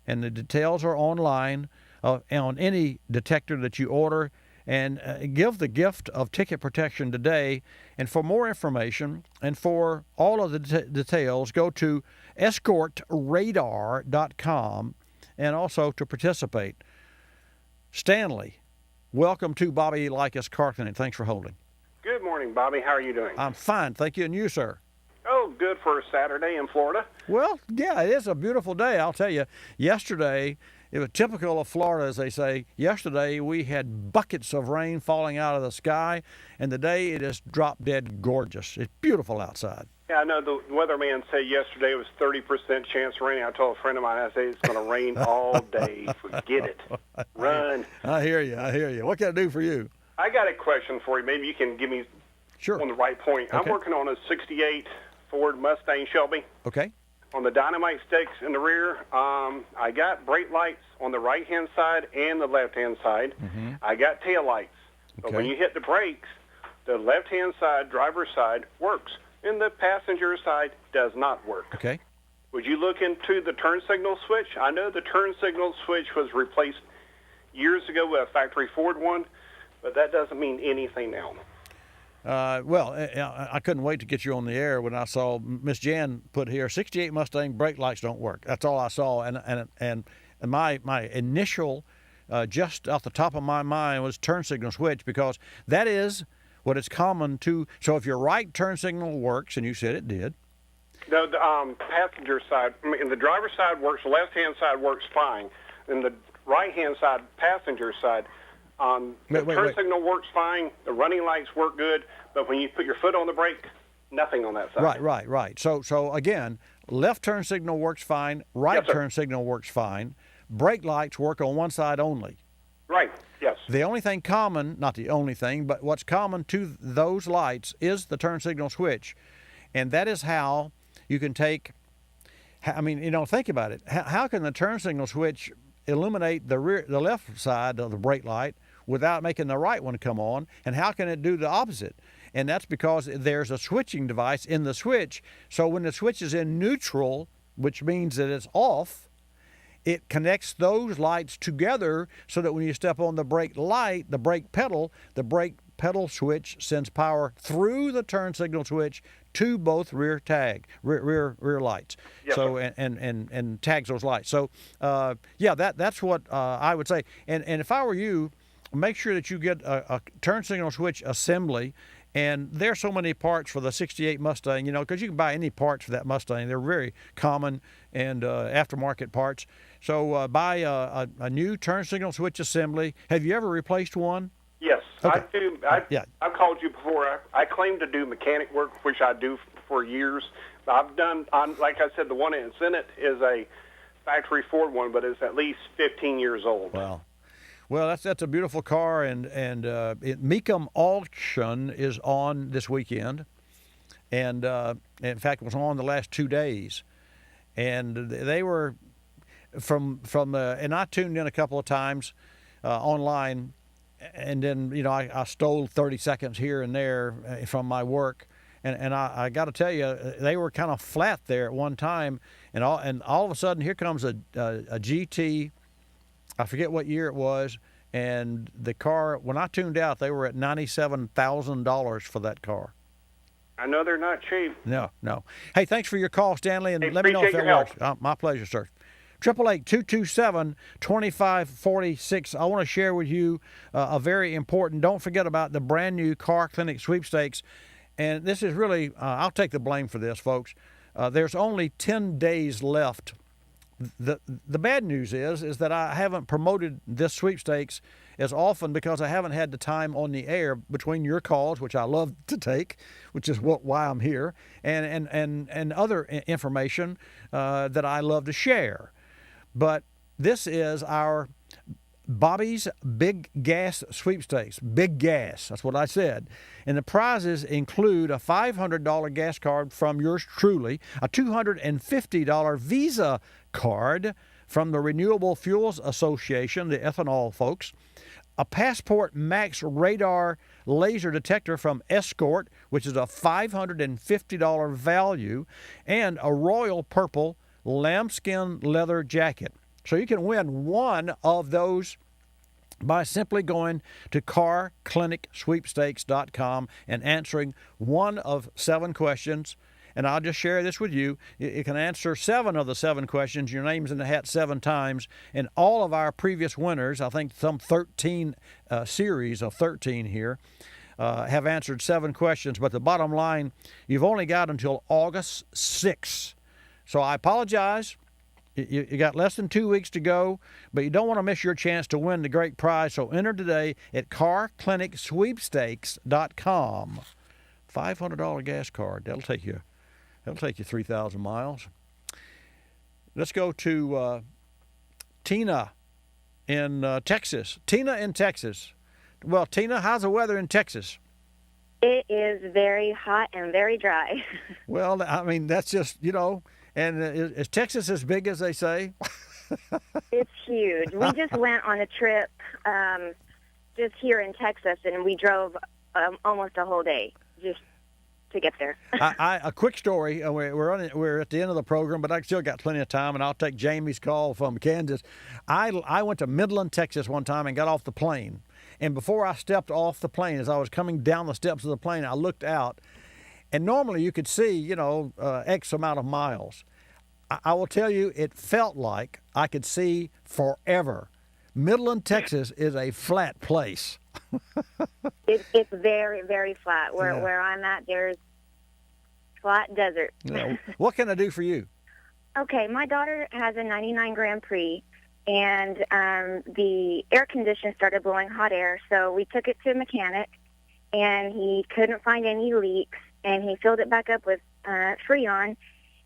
and the details are online on any detector that you order. And give the gift of ticket protection today. And for more information and for all of the details, go to escortradar.com, and also to participate. Stanley, welcome to Bobby Likis Car Clinic. Thanks for holding. Good morning, Bobby. How are you doing? I'm fine, thank you. And you, sir? Oh, good for a Saturday in Florida. Well, yeah, it is a beautiful day. I'll tell you, yesterday, it was typical of Florida, as they say. Yesterday, we had buckets of rain falling out of the sky, and today it is drop dead gorgeous. It's beautiful outside. Yeah, I know the weatherman said yesterday it was 30% chance of rain. I told a friend of mine, I said, it's going to rain all day. Forget it. Run. I hear you. What can I do for you? I got a question for you. Maybe you can give me on the right point. Okay. I'm working on a 68 Ford Mustang Shelby. Okay. On the dynamite sticks in the rear, I got brake lights on the right-hand side and the left-hand side. Mm-hmm. I got tail lights. But when you hit the brakes, the left-hand side, driver's side, works, and the passenger side does not work. Okay. Would you look into the turn signal switch? I know the turn signal switch was replaced years ago with a factory Ford one, but that doesn't mean anything now. Well, I couldn't wait to get you on the air when I saw Miss Jan put here, 68 Mustang brake lights don't work. That's all I saw, and my initial, just off the top of my mind, was turn signal switch, because that is what it's common to. So if your right turn signal works, and you said it did. No, the passenger side, the driver's side works, the left-hand side works fine, and the right-hand side, passenger side, the turn signal works fine, the running lights work good, but when you put your foot on the brake, nothing on that side. Right. So again, left turn signal works fine, right turn signal works fine, brake lights work on one side only. Right, yes. The only thing common, not the only thing, but what's common to those lights is the turn signal switch. And that is how you can take, think about it. How can the turn signal switch illuminate the left side of the brake light without making the right one come on? And how can it do the opposite? And that's because there's a switching device in the switch. So when the switch is in neutral, which means that it's off, it connects those lights together so that when you step on the brake light, the brake pedal switch sends power through the turn signal switch to both rear lights. Yes, so and tags those lights. So that's what I would say. And if I were you, make sure that you get a turn signal switch assembly. And there's so many parts for the 68 Mustang, because you can buy any parts for that Mustang. They're very common and aftermarket parts. So buy a new turn signal switch assembly. Have you ever replaced one? Yes, I do. I've called you before. I claim to do mechanic work, which I do for years. I've done, like I said, the one that's in it is a factory Ford one, but it's at least 15 years old. Wow. Well, that's a beautiful car, and Mecum Auction is on this weekend, and in fact, it was on the last 2 days, and they were from and I tuned in a couple of times online, and then I stole 30 seconds here and there from my work, and I got to tell you, they were kind of flat there at one time, and all of a sudden here comes a GT. I forget what year it was, and the car, when I tuned out, they were at $97,000 for that car. I know they're not cheap. No. Hey, thanks for your call, Stanley, and hey, let me know if that works. Help. My pleasure, sir. 888-227-2546. I want to share with you a very important, don't forget about the brand new Car Clinic Sweepstakes. And this is really, I'll take the blame for this, folks. There's only 10 days left. The bad news is that I haven't promoted this sweepstakes as often because I haven't had the time on the air between your calls, which I love to take, which is why I'm here, and other information that I love to share. But this is our Bobby's Big Gas Sweepstakes. Big gas, that's what I said. And the prizes include a $500 gas card from yours truly, a $250 Visa card from the Renewable Fuels Association, the ethanol folks, a Passport Max radar laser detector from Escort, which is a $550 value, and a Royal Purple lambskin leather jacket. So you can win one of those by simply going to carclinicsweepstakes.com and answering one of 7 questions. And I'll just share this with you. You can answer 7 of the 7 questions. Your name's in the hat 7 times. And all of our previous winners, I think some 13 series of 13 here, have answered 7 questions. But the bottom line, you've only got until August 6th. So I apologize. You got less than 2 weeks to go, but you don't want to miss your chance to win the great prize. So enter today at carclinicsweepstakes.com. $500 gas card. That'll take you 3,000 miles. Let's go to Tina in Texas. Tina in Texas. Well, Tina, how's the weather in Texas? It is very hot and very dry. Well, I mean, that's just, and is Texas as big as they say? It's huge. We just went on a trip just here in Texas, and we drove almost a whole day just to get there. A quick story. We're at the end of the program, but I still got plenty of time, and I'll take Jamie's call from Kansas. I went to Midland, Texas one time and got off the plane. And before I stepped off the plane, as I was coming down the steps of the plane, I looked out. And normally you could see, X amount of miles. I will tell you, it felt like I could see forever. Midland, Texas is a flat place. It's very, very flat. Where I'm at, there's flat desert. What can I do for you? Okay, my daughter has a 99 Grand Prix, and the air conditioner started blowing hot air, so we took it to a mechanic, and he couldn't find any leaks, and he filled it back up with Freon,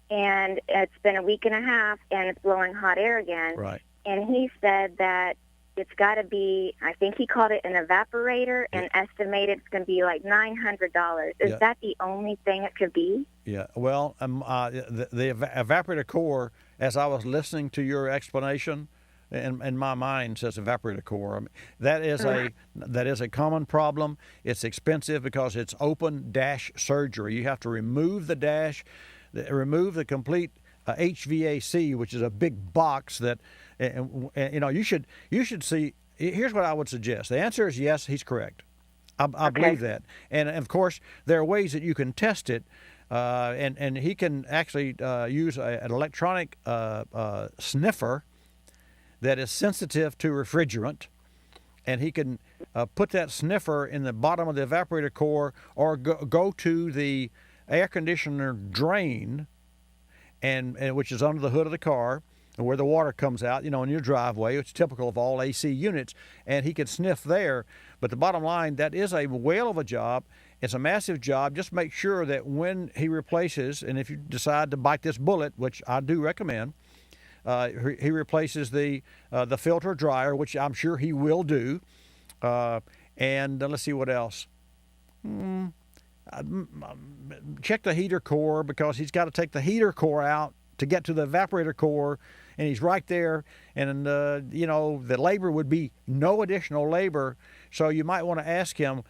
and it's been a week and a half, and it's blowing hot air again. Right. And he said that it's got to be, I think he called it an evaporator, and estimated it's going to be like $900. Is that the only thing it could be? Yeah. Well, the evaporator core, as I was listening to your explanation, in my mind says evaporator core. I mean, that is a common problem. It's expensive because it's open dash surgery. You have to remove the dash, remove the complete HVAC, which is a big box that, you should see. Here's what I would suggest. The answer is yes, he's correct. I believe that. And of course, there are ways that you can test it. And he can actually use an electronic sniffer that is sensitive to refrigerant, and he can put that sniffer in the bottom of the evaporator core, or go to the air conditioner drain, and which is under the hood of the car, where the water comes out, in your driveway. It's typical of all AC units, and he could sniff there. But the bottom line, that is a whale of a job. It's a massive job. Just make sure that when he replaces, and if you decide to bite this bullet, which I do recommend, he replaces the filter dryer, which I'm sure he will do. And let's see what else. Check the heater core, because he's got to take the heater core out to get to the evaporator core, and he's right there. And the labor would be no additional labor, so you might want to ask him,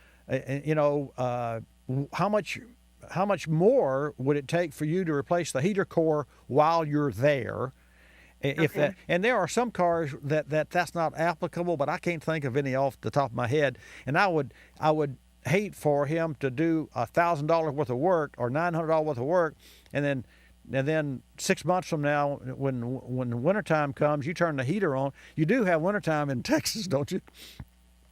how much more would it take for you to replace the heater core while you're there? Okay. And there are some cars that's not applicable, but I can't think of any off the top of my head. And I would hate for him to do $1,000 worth of work or $900 worth of work, and then 6 months from now, when wintertime comes, you turn the heater on. You do have wintertime in Texas, don't you?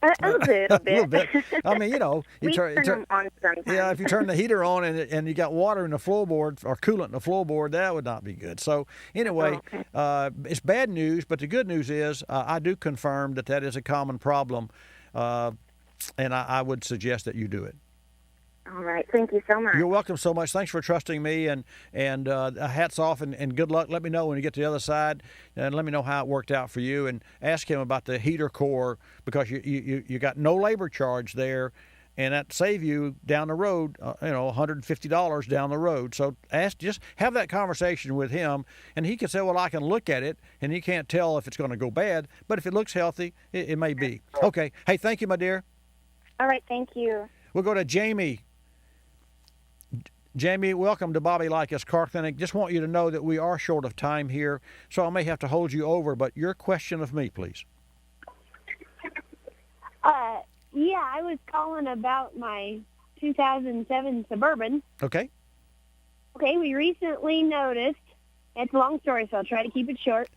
A little bit. I mean, we turn them on sometimes. Yeah, if you turn the heater on and you got water in the floorboard or coolant in the floorboard, that would not be good. So anyway, it's bad news, but the good news is I do confirm that is a common problem, and I would suggest that you do it. All right. Thank you so much. You're welcome so much. Thanks for trusting me, and hats off and good luck. Let me know when you get to the other side, and let me know how it worked out for you, and ask him about the heater core, because you got no labor charge there, and that save you down the road, $150 down the road. So just have that conversation with him, and he can say, well, I can look at it, and he can't tell if it's going to go bad, but if it looks healthy, it may be. Okay. Hey, thank you, my dear. All right. Thank you. We'll go to Jamie. Jamie, welcome to Bobby Likis Car Clinic. Just want you to know that we are short of time here, so I may have to hold you over, but your question of me, please. Yeah, I was calling about my 2007 Suburban. Okay. Okay, we recently noticed, it's a long story, so I'll try to keep it short,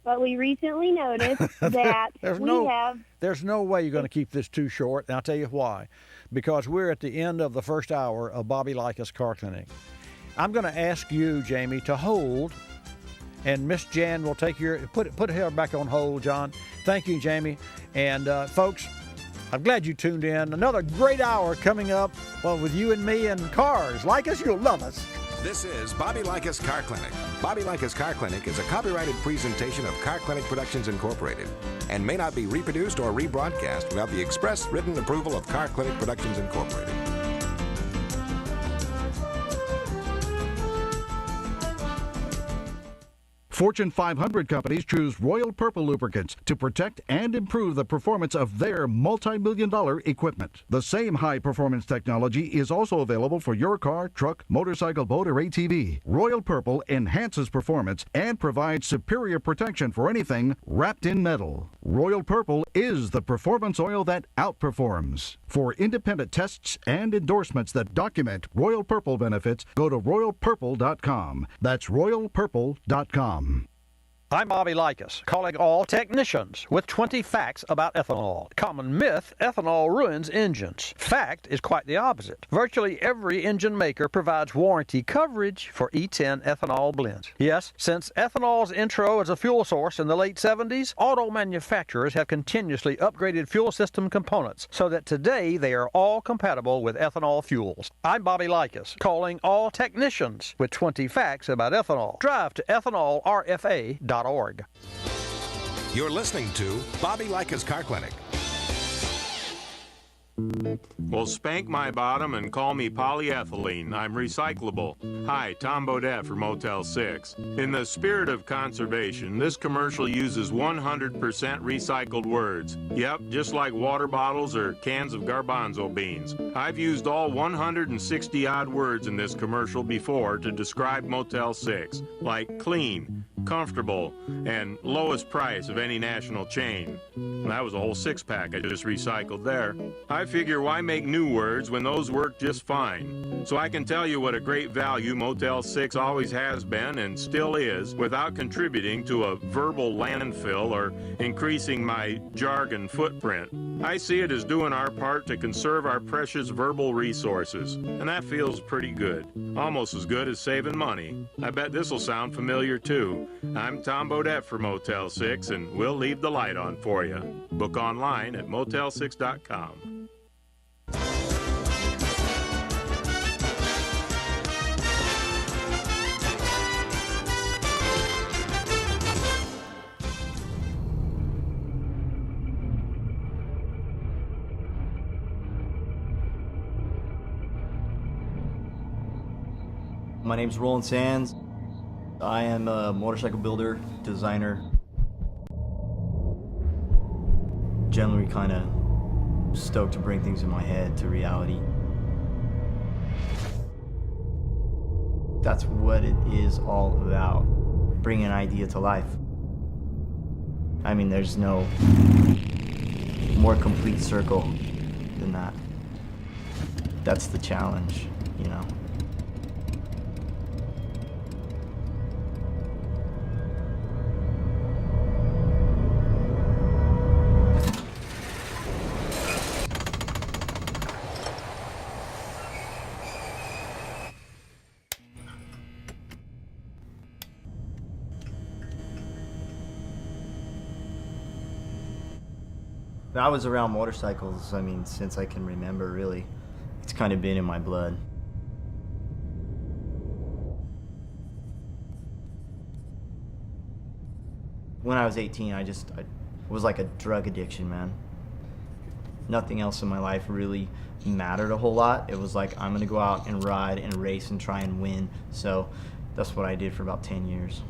but we recently noticed that There's no way you're going to keep this too short, and I'll tell you why. Because we're at the end of the first hour of Bobby Likis Car Clinic. I'm going to ask you, Jamie, to hold, and Miss Jan will take put her back on hold, John. Thank you, Jamie. And folks, I'm glad you tuned in. Another great hour coming up, with you and me and cars. Like us, you'll love us. This is Bobby Likis Car Clinic. Bobby Likis Car Clinic is a copyrighted presentation of Car Clinic Productions Incorporated and may not be reproduced or rebroadcast without the express written approval of Car Clinic Productions Incorporated. Fortune 500 companies choose Royal Purple lubricants to protect and improve the performance of their multi-million-dollar equipment. The same high-performance technology is also available for your car, truck, motorcycle, boat, or ATV. Royal Purple enhances performance and provides superior protection for anything wrapped in metal. Royal Purple is the performance oil that outperforms. For independent tests and endorsements that document Royal Purple benefits, go to royalpurple.com. That's royalpurple.com. I'm Bobby Likis, calling all technicians with 20 facts about ethanol. Common myth, ethanol ruins engines. Fact is quite the opposite. Virtually every engine maker provides warranty coverage for E10 ethanol blends. Yes, since ethanol's intro as a fuel source in the late 70s, auto manufacturers have continuously upgraded fuel system components so that today they are all compatible with ethanol fuels. I'm Bobby Likis, calling all technicians with 20 facts about ethanol. Drive to ethanolrfa.org. You're listening to Bobby Likis Car Clinic. Well, spank my bottom and call me polyethylene. I'm recyclable. Hi, Tom Bodette for Motel 6. In the spirit of conservation, this commercial uses 100% recycled words. Yep, just like water bottles or cans of garbanzo beans. I've used all 160-odd words in this commercial before to describe Motel 6, like clean, comfortable, and lowest price of any national chain. That was a whole six-pack I just recycled there. I figure why make new words when those work just fine? So I can tell you what a great value Motel 6 always has been and still is without contributing to a verbal landfill or increasing my jargon footprint. I see it as doing our part to conserve our precious verbal resources, and that feels pretty good. Almost as good as saving money. I bet this will sound familiar too. I'm Tom Bodette for Motel 6, and we'll leave the light on for you. Book online at motel6.com. My name's Roland Sands. I am a motorcycle builder, designer. Generally kind of stoked to bring things in my head to reality. That's what it is all about, bringing an idea to life. I mean, there's no more complete circle than that. That's the challenge, you know. I was around motorcycles, I mean, since I can remember, really. It's kind of been in my blood. When I was 18, I was like a drug addiction, man. Nothing else in my life really mattered a whole lot. It was like, I'm gonna go out and ride and race and try and win. So that's what I did for about 10 years.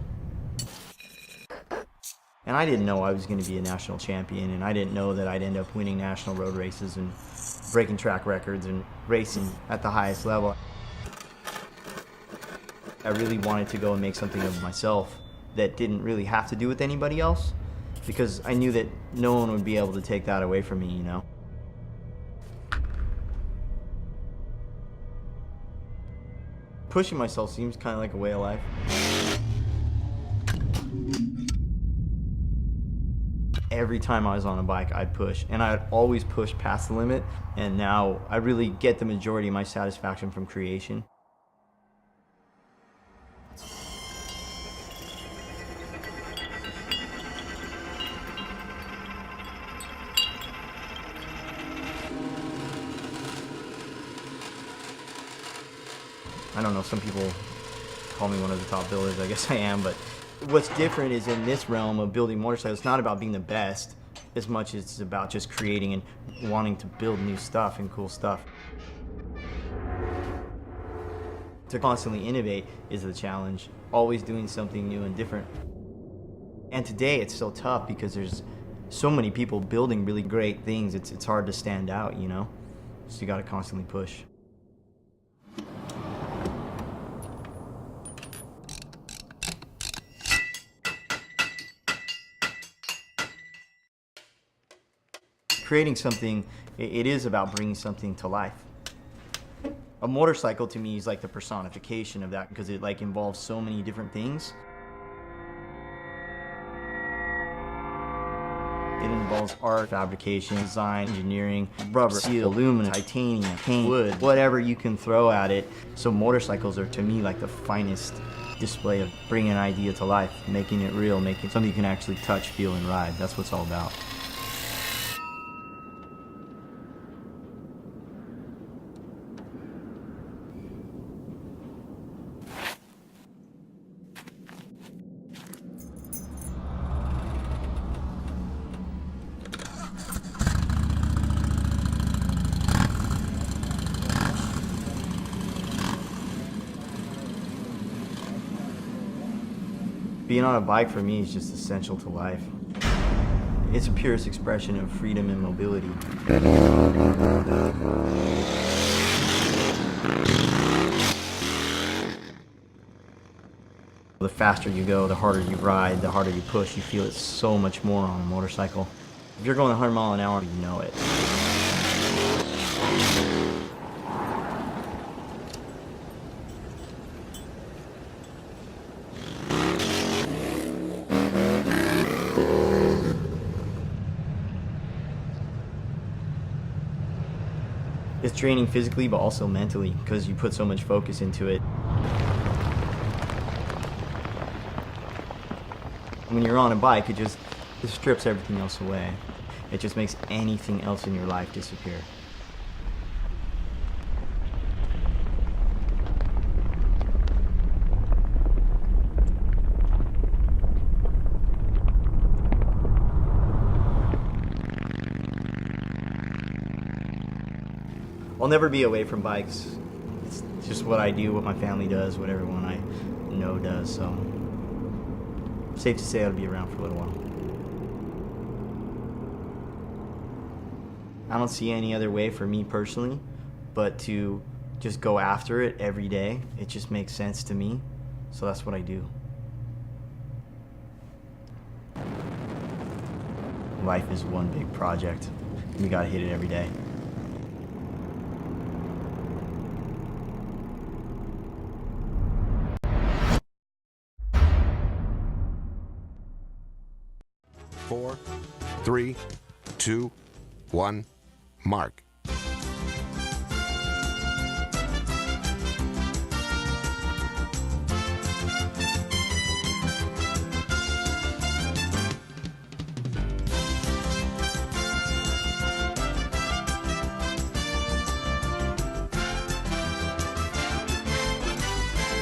And I didn't know I was going to be a national champion, and I didn't know that I'd end up winning national road races and breaking track records and racing at the highest level. I really wanted to go and make something of myself that didn't really have to do with anybody else, because I knew that no one would be able to take that away from me, you know? Pushing myself seems kind of like a way of life. Every time I was on a bike, I'd push, and I'd always push past the limit, and now I really get the majority of my satisfaction from creation. I don't know, some people call me one of the top builders, I guess I am, but what's different is in this realm of building motorcycles, it's not about being the best as much as it's about just creating and wanting to build new stuff and cool stuff. To constantly innovate is the challenge, always doing something new and different. And today it's so tough because there's so many people building really great things, it's hard to stand out, you know? So you gotta constantly push. Creating something, it is about bringing something to life. A motorcycle to me is like the personification of that because it like involves so many different things. It involves art, fabrication, design, engineering, rubber, steel, aluminum, titanium, paint, wood, whatever you can throw at it. So motorcycles are to me like the finest display of bringing an idea to life, making it real, making something you can actually touch, feel, and ride. That's what it's all about. Being on a bike for me is just essential to life. It's the purest expression of freedom and mobility. The faster you go, the harder you ride, the harder you push. You feel it so much more on a motorcycle. If you're going 100 miles an hour, you know it. It's draining physically, but also mentally, because you put so much focus into it. When you're on a bike, it just strips everything else away. It just makes anything else in your life disappear. I'll never be away from bikes. It's just what I do, what my family does, what everyone I know does, so safe to say I'll be around for a little while. I don't see any other way for me personally but to just go after it every day. It just makes sense to me, so that's what I do. Life is one big project. You gotta hit it every day. Four, 3, 2, 1, mark.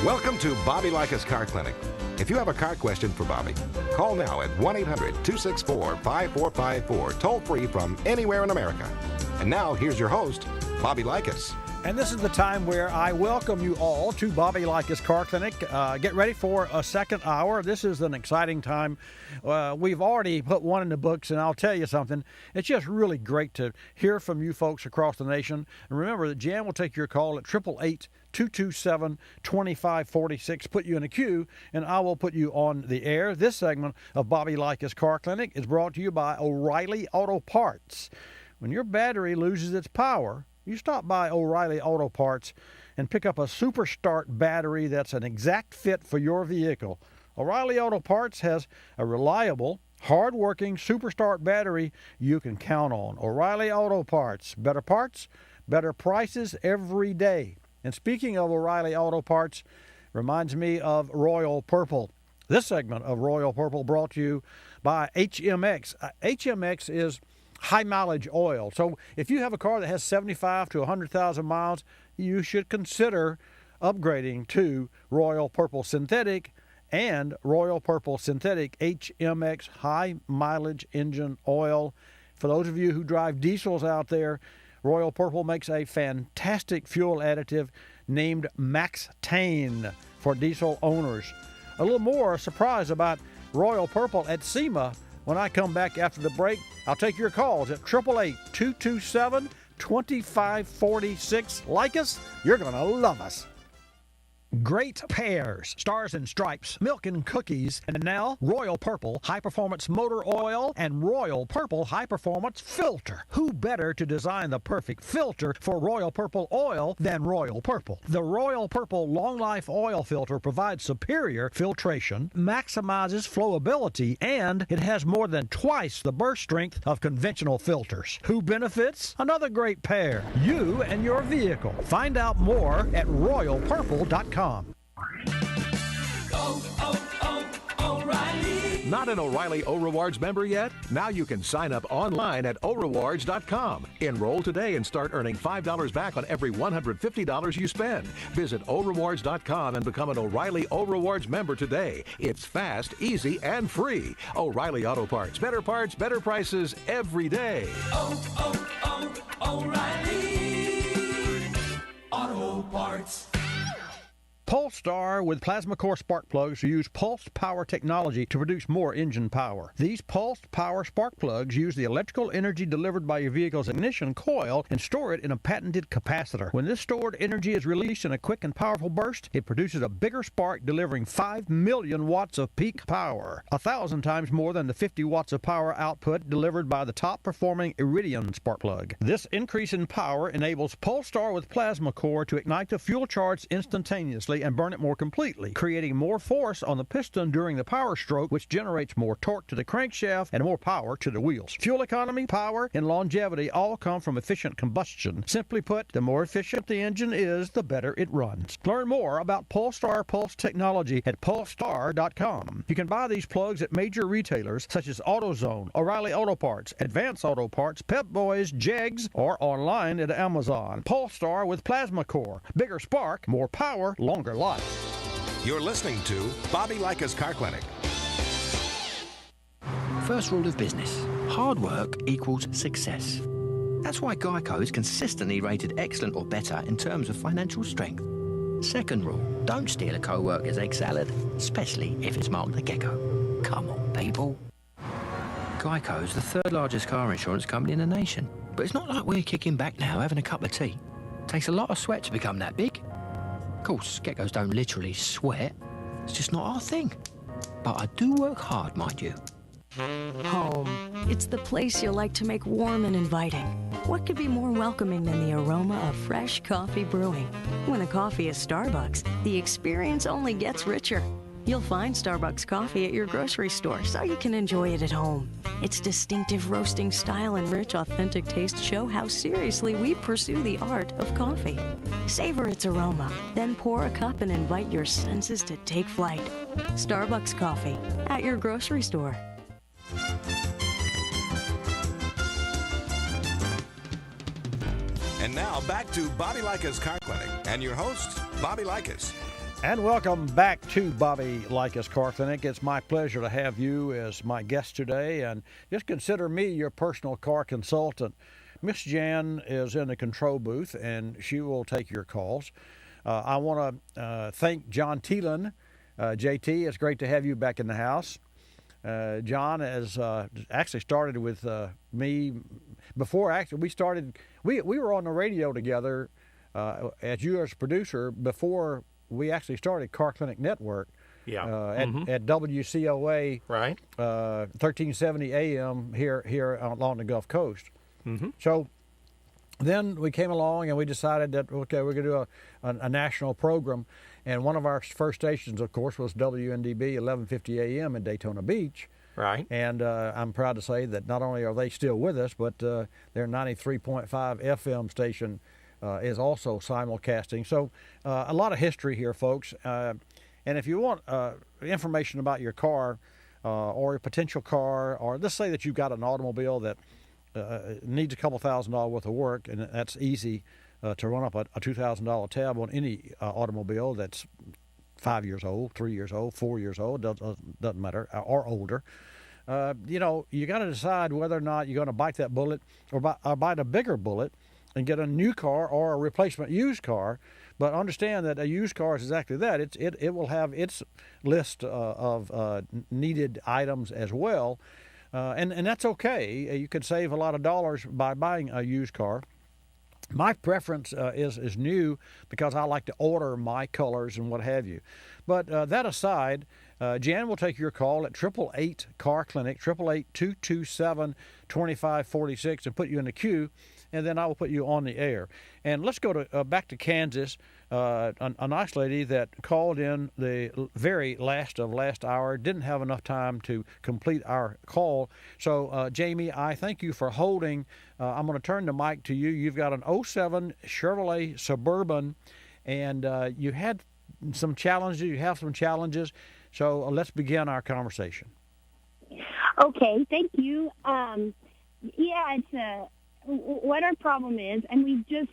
Welcome to Bobby Likis Car Clinic. If you have a car question for Bobby, call now at 1-800-264-5454, toll-free from anywhere in America. And now, here's your host, Bobby Likis. And this is the time where I welcome you all to Bobby Likis Car Clinic. Get ready for a second hour. This is an exciting time. We've already put one in the books, and I'll tell you something. It's just really great to hear from you folks across the nation. And remember that Jan will take your call at 888-227-2546. Put you in a queue, and I will put you on the air. This segment of Bobby Likis Car Clinic is brought to you by O'Reilly Auto Parts. When your battery loses its power, you stop by O'Reilly Auto Parts and pick up a Super Start battery that's an exact fit for your vehicle. O'Reilly Auto Parts has a reliable, hard-working Super Start battery you can count on. O'Reilly Auto Parts, better prices every day. And speaking of O'Reilly Auto Parts, reminds me of Royal Purple. This segment of Royal Purple brought to you by HMX. HMX is high mileage oil. So if you have a car that has 75 to 100,000 miles, you should consider upgrading to Royal Purple Synthetic and Royal Purple Synthetic HMX high mileage engine oil. For those of you who drive diesels out there, Royal Purple makes a fantastic fuel additive named Maxtane for diesel owners. A little more surprise about Royal Purple at SEMA. When I come back after the break, I'll take your calls at 888-227-2546. Like us, you're going to love us. Great pears, stars and stripes, milk and cookies, and now Royal Purple High Performance Motor Oil and Royal Purple High Performance Filter. Who better to design the perfect filter for Royal Purple oil than Royal Purple? The Royal Purple Long Life Oil Filter provides superior filtration, maximizes flowability, and it has more than twice the burst strength of conventional filters. Who benefits? Another great pair, you and your vehicle. Find out more at royalpurple.com. O'Reilly. Not an O'Reilly O Rewards member yet? Now you can sign up online at orewards.com. Enroll today and start earning $5 back on every $150 you spend. Visit orewards.com and become an O'Reilly O Rewards member today. It's fast, easy, and free. O'Reilly Auto Parts. Better prices every day. O'Reilly Auto Parts. Polestar with plasma core spark plugs use pulsed power technology to produce more engine power. These pulsed power spark plugs use the electrical energy delivered by your vehicle's ignition coil and store it in a patented capacitor. When this stored energy is released in a quick and powerful burst, it produces a bigger spark delivering 5 million watts of peak power, 1,000 times more than the 50 watts of power output delivered by the top performing Iridium spark plug. This increase in power enables Polestar with plasma core to ignite the fuel charge instantaneously quickly and burn it more completely, creating more force on the piston during the power stroke, which generates more torque to the crankshaft and more power to the wheels. Fuel economy, power, and longevity all come from efficient combustion. Simply put, the more efficient the engine is, the better it runs. Learn more about Polestar Pulse technology at polestar.com. You can buy these plugs at major retailers such as AutoZone, O'Reilly Auto Parts, Advance Auto Parts, Pep Boys, Jegs, or online at Amazon. Polestar with Plasma Core. Bigger spark, more power, longer life. You're listening to Bobby Likis Car Clinic. First rule of business, hard work equals success. That's why Geico is consistently rated excellent or better in terms of financial strength. Second rule, don't steal a co-worker's egg salad, especially if it's marked a gecko. Come on, people. Geico is the third largest car insurance company in the nation. But it's not like we're kicking back now having a cup of tea. Takes a lot of sweat to become that big. Of course, geckos don't literally sweat. It's just not our thing. But I do work hard, mind you. Home. It's the place you like to make warm and inviting. What could be more welcoming than the aroma of fresh coffee brewing? When the coffee is Starbucks, the experience only gets richer. You'll find Starbucks coffee at your grocery store so you can enjoy it at home. Its distinctive roasting style and rich, authentic taste show how seriously we pursue the art of coffee. Savor its aroma, then pour a cup and invite your senses to take flight. Starbucks coffee at your grocery store. And now back to Bobby Likis Car Clinic and your host, Bobby Likis. And welcome back to Bobby Likis Car Clinic. It's my pleasure to have you as my guest today, and just consider me your personal car consultant. Miss Jan is in the control booth, and she will take your calls. I want to thank John Thielen. JT, it's great to have you back in the house. John has actually started with me before. Actually, we were on the radio together as you as producer before we actually started Car Clinic Network. Yeah. At WCOA, right, 1370 AM here along the Gulf Coast. Mm-hmm. So then we came along and we decided that okay, we're going to do a national program, and one of our first stations, of course, was WNDB 1150 AM in Daytona Beach. Right. And I'm proud to say that not only are they still with us, but their 93.5 FM station is also simulcasting. So a lot of history here, folks. And if you want information about your car or a potential car, or let's say that you've got an automobile that needs a couple $1,000s worth of work, and that's easy to run up a $2,000 tab on any automobile that's 5 years old, 3 years old, 4 years old, doesn't matter, or older. You got to decide whether or not you're going to bite that bullet or bite a bigger bullet and get a new car or a replacement used car. But understand that a used car is exactly that. It will have its list of needed items as well. And that's okay. You could save a lot of dollars by buying a used car. My preference is new because I like to order my colors and what have you. But that aside, Jan will take your call at 888 Car Clinic, 888-227-2546, and put you in the queue, and then I will put you on the air. And let's go to back to Kansas. A nice lady that called in the very last hour, didn't have enough time to complete our call. So, Jamie, I thank you for holding. I'm going to turn the mic to you. You've got an 07 Chevrolet Suburban, and you had some challenges. You have some challenges. So let's begin our conversation. Okay, thank you. It's what our problem is, and we just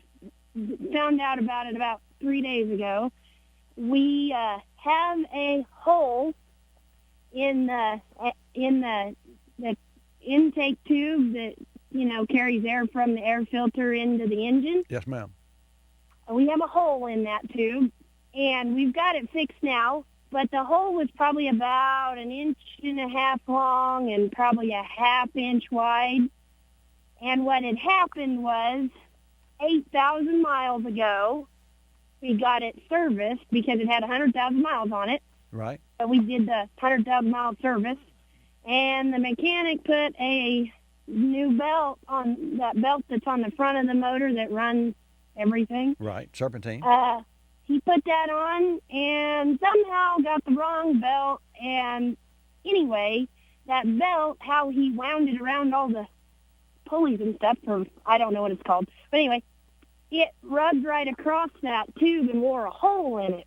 found out about it about 3 days ago. We have a hole in the intake tube that carries air from the air filter into the engine. Yes, ma'am. We have a hole in that tube, and we've got it fixed now. But the hole was probably about 1.5 inches long and probably a 1/2 inch wide. And what had happened was 8,000 miles ago, we got it serviced because it had 100,000 miles on it. Right. So we did the 100,000-mile service. And the mechanic put a new belt on that belt that's on the front of the motor that runs everything. Right, serpentine. he put that on and somehow got the wrong belt. And anyway, that belt, how he wound it around all the pulleys and stuff, or I don't know what it's called. But anyway, it rubbed right across that tube and wore a hole in it.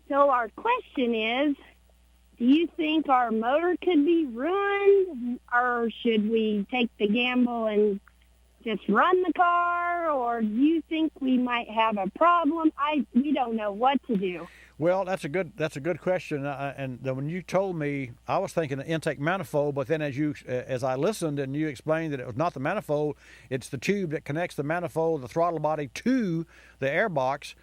So our question is, do you think our motor could be ruined, or should we take the gamble and just run the car, or do you think we might have a problem? We don't know what to do. Well, that's a good question. And when you told me, I was thinking an intake manifold, but then as I listened and you explained that it was not the manifold, it's the tube that connects the manifold, the throttle body to the airbox,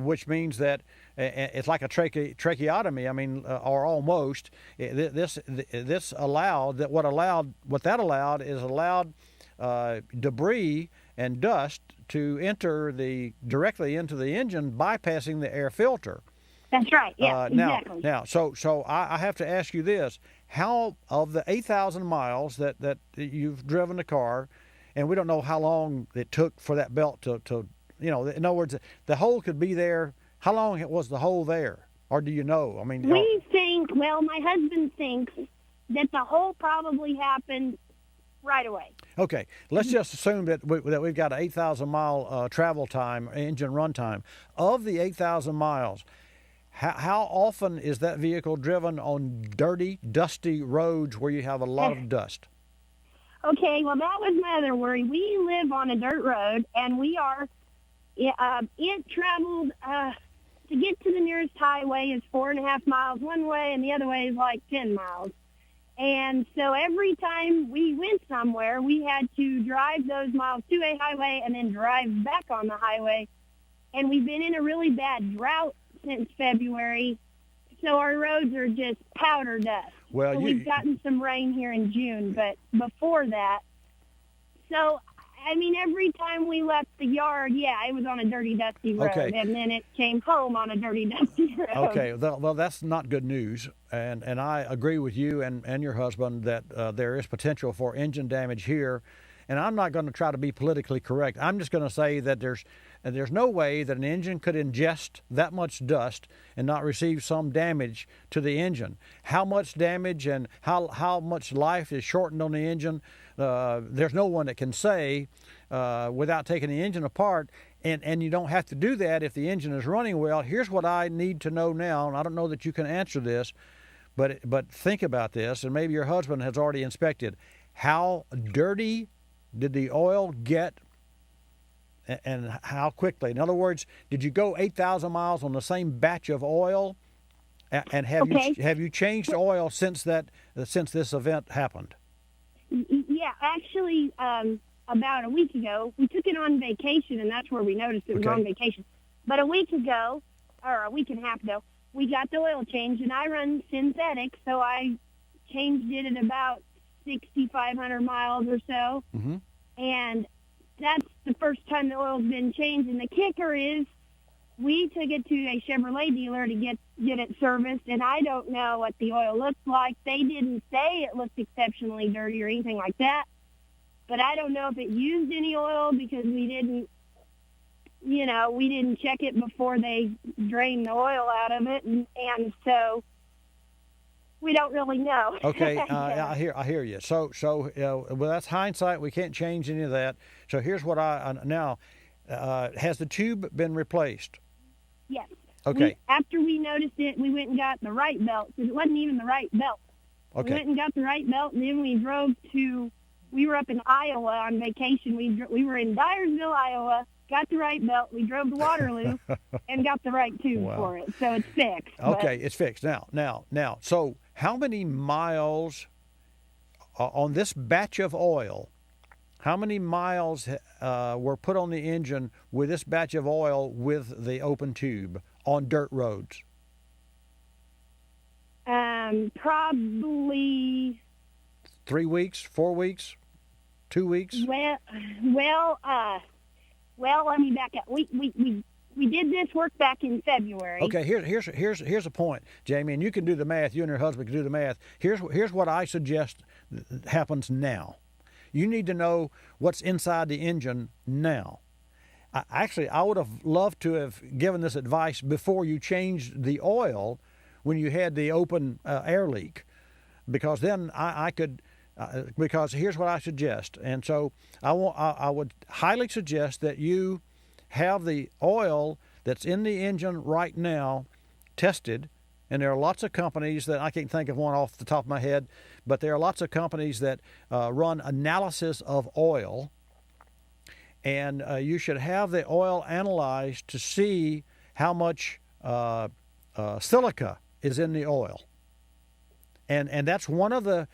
which means that it's like a tracheotomy. I mean, or almost. This allowed that what that allowed is debris and dust to enter directly into the engine, bypassing the air filter. That's right. Yeah, exactly. Now, so I have to ask you this: how of the 8,000 miles that you've driven the car, and we don't know how long it took for that belt to in other words, the hole could be there. How long was the hole there, or do you know? I mean, we think. Well, my husband thinks that the hole probably happened right away. Okay, let's just assume that we've got an 8,000 mile travel time, engine run time. Of the 8,000 miles, how often is that vehicle driven on dirty, dusty roads where you have a lot of dust? Okay, well, that was my other worry. We live on a dirt road, and it traveled, to get to the nearest highway is 4.5 miles one way, and the other way is like 10 miles. And so every time we went somewhere, we had to drive those miles to a highway and then drive back on the highway. And we've been in a really bad drought since February, so our roads are just powder dust. Well, so we've gotten some rain here in June, but before that, so I mean, every time we left the yard, it was on a dirty, dusty road, and then it came home on a dirty, dusty road. Okay, well, that's not good news, and I agree with you and your husband that there is potential for engine damage here, and I'm not going to try to be politically correct. I'm just going to say that there's no way that an engine could ingest that much dust and not receive some damage to the engine. How much damage and how much life is shortened on the engine, there's no one that can say without taking the engine apart, and you don't have to do that if the engine is running well. Here's what I need to know now, and I don't know that you can answer this, but think about this, and maybe your husband has already inspected. How dirty did the oil get, and how quickly? In other words, did you go 8,000 miles on the same batch of oil, and have you changed oil since this event happened? Yeah, actually, about a week ago, we took it on vacation, and that's where we noticed it was on vacation. But a week ago, or a week and a half ago, we got the oil changed, and I run synthetic, so I changed it at about 6,500 miles or so. Mm-hmm. And that's the first time the oil's been changed. And the kicker is we took it to a Chevrolet dealer to get it serviced, and I don't know what the oil looks like. They didn't say it looked exceptionally dirty or anything like that. But I don't know if it used any oil because we didn't check it before they drained the oil out of it. And so we don't really know. Okay, I hear you. So well, that's hindsight. We can't change any of that. So here's what has the tube been replaced? Yes. Okay. After we noticed it, we went and got the right belt because it wasn't even the right belt. Okay. We went and got the right belt, and then we were up in Iowa on vacation. We were in Dyersville, Iowa, got the right belt. We drove to Waterloo and got the right tube for it. So it's fixed. Okay, it's fixed. Now, so how many miles on this batch of oil, how many miles were put on the engine with this batch of oil with the open tube on dirt roads? Probably 3 weeks, 4 weeks, 2 weeks? Well, let me back up. We did this work back in February. Okay, here's a point, Jamie, and you can do the math. You and your husband can do the math. Here's what I suggest happens now. You need to know what's inside the engine now. I would have loved to have given this advice before you changed the oil when you had the open air leak, because then I could, because here's what I suggest. And so I would highly suggest that you have the oil that's in the engine right now tested. And there are lots of companies that, I can't think of one off the top of my head, but there are lots of companies that run analysis of oil. And you should have the oil analyzed to see how much silica is in the oil. And that's one of the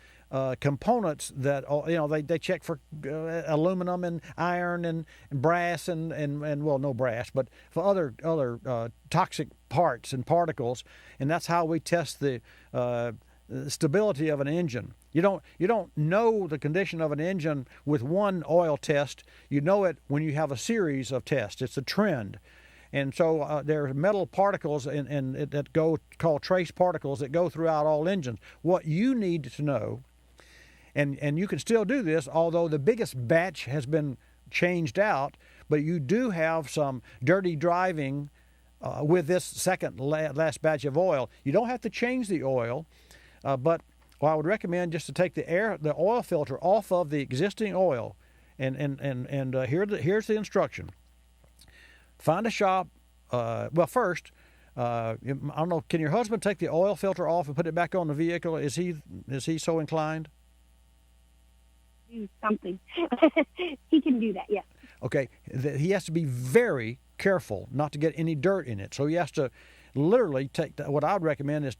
components that, they check for aluminum and iron and brass and well, no brass, but for other toxic parts and particles. And that's how we test the stability of an engine. You don't know the condition of an engine with one oil test. You know it when you have a series of tests. It's a trend. And so there are metal particles that go, called trace particles, that go throughout all engines. What you need to know, and you can still do this, although the biggest batch has been changed out, but you do have some dirty driving with this second last batch of oil. You don't have to change the oil, but I would recommend just to take the oil filter off of the existing oil, and here's the instruction. Find a shop. First, I don't know. Can your husband take the oil filter off and put it back on the vehicle? Is he so inclined? Do something. He can do that. Yes. Okay. He has to be very careful not to get any dirt in it. So he has to literally what I would recommend is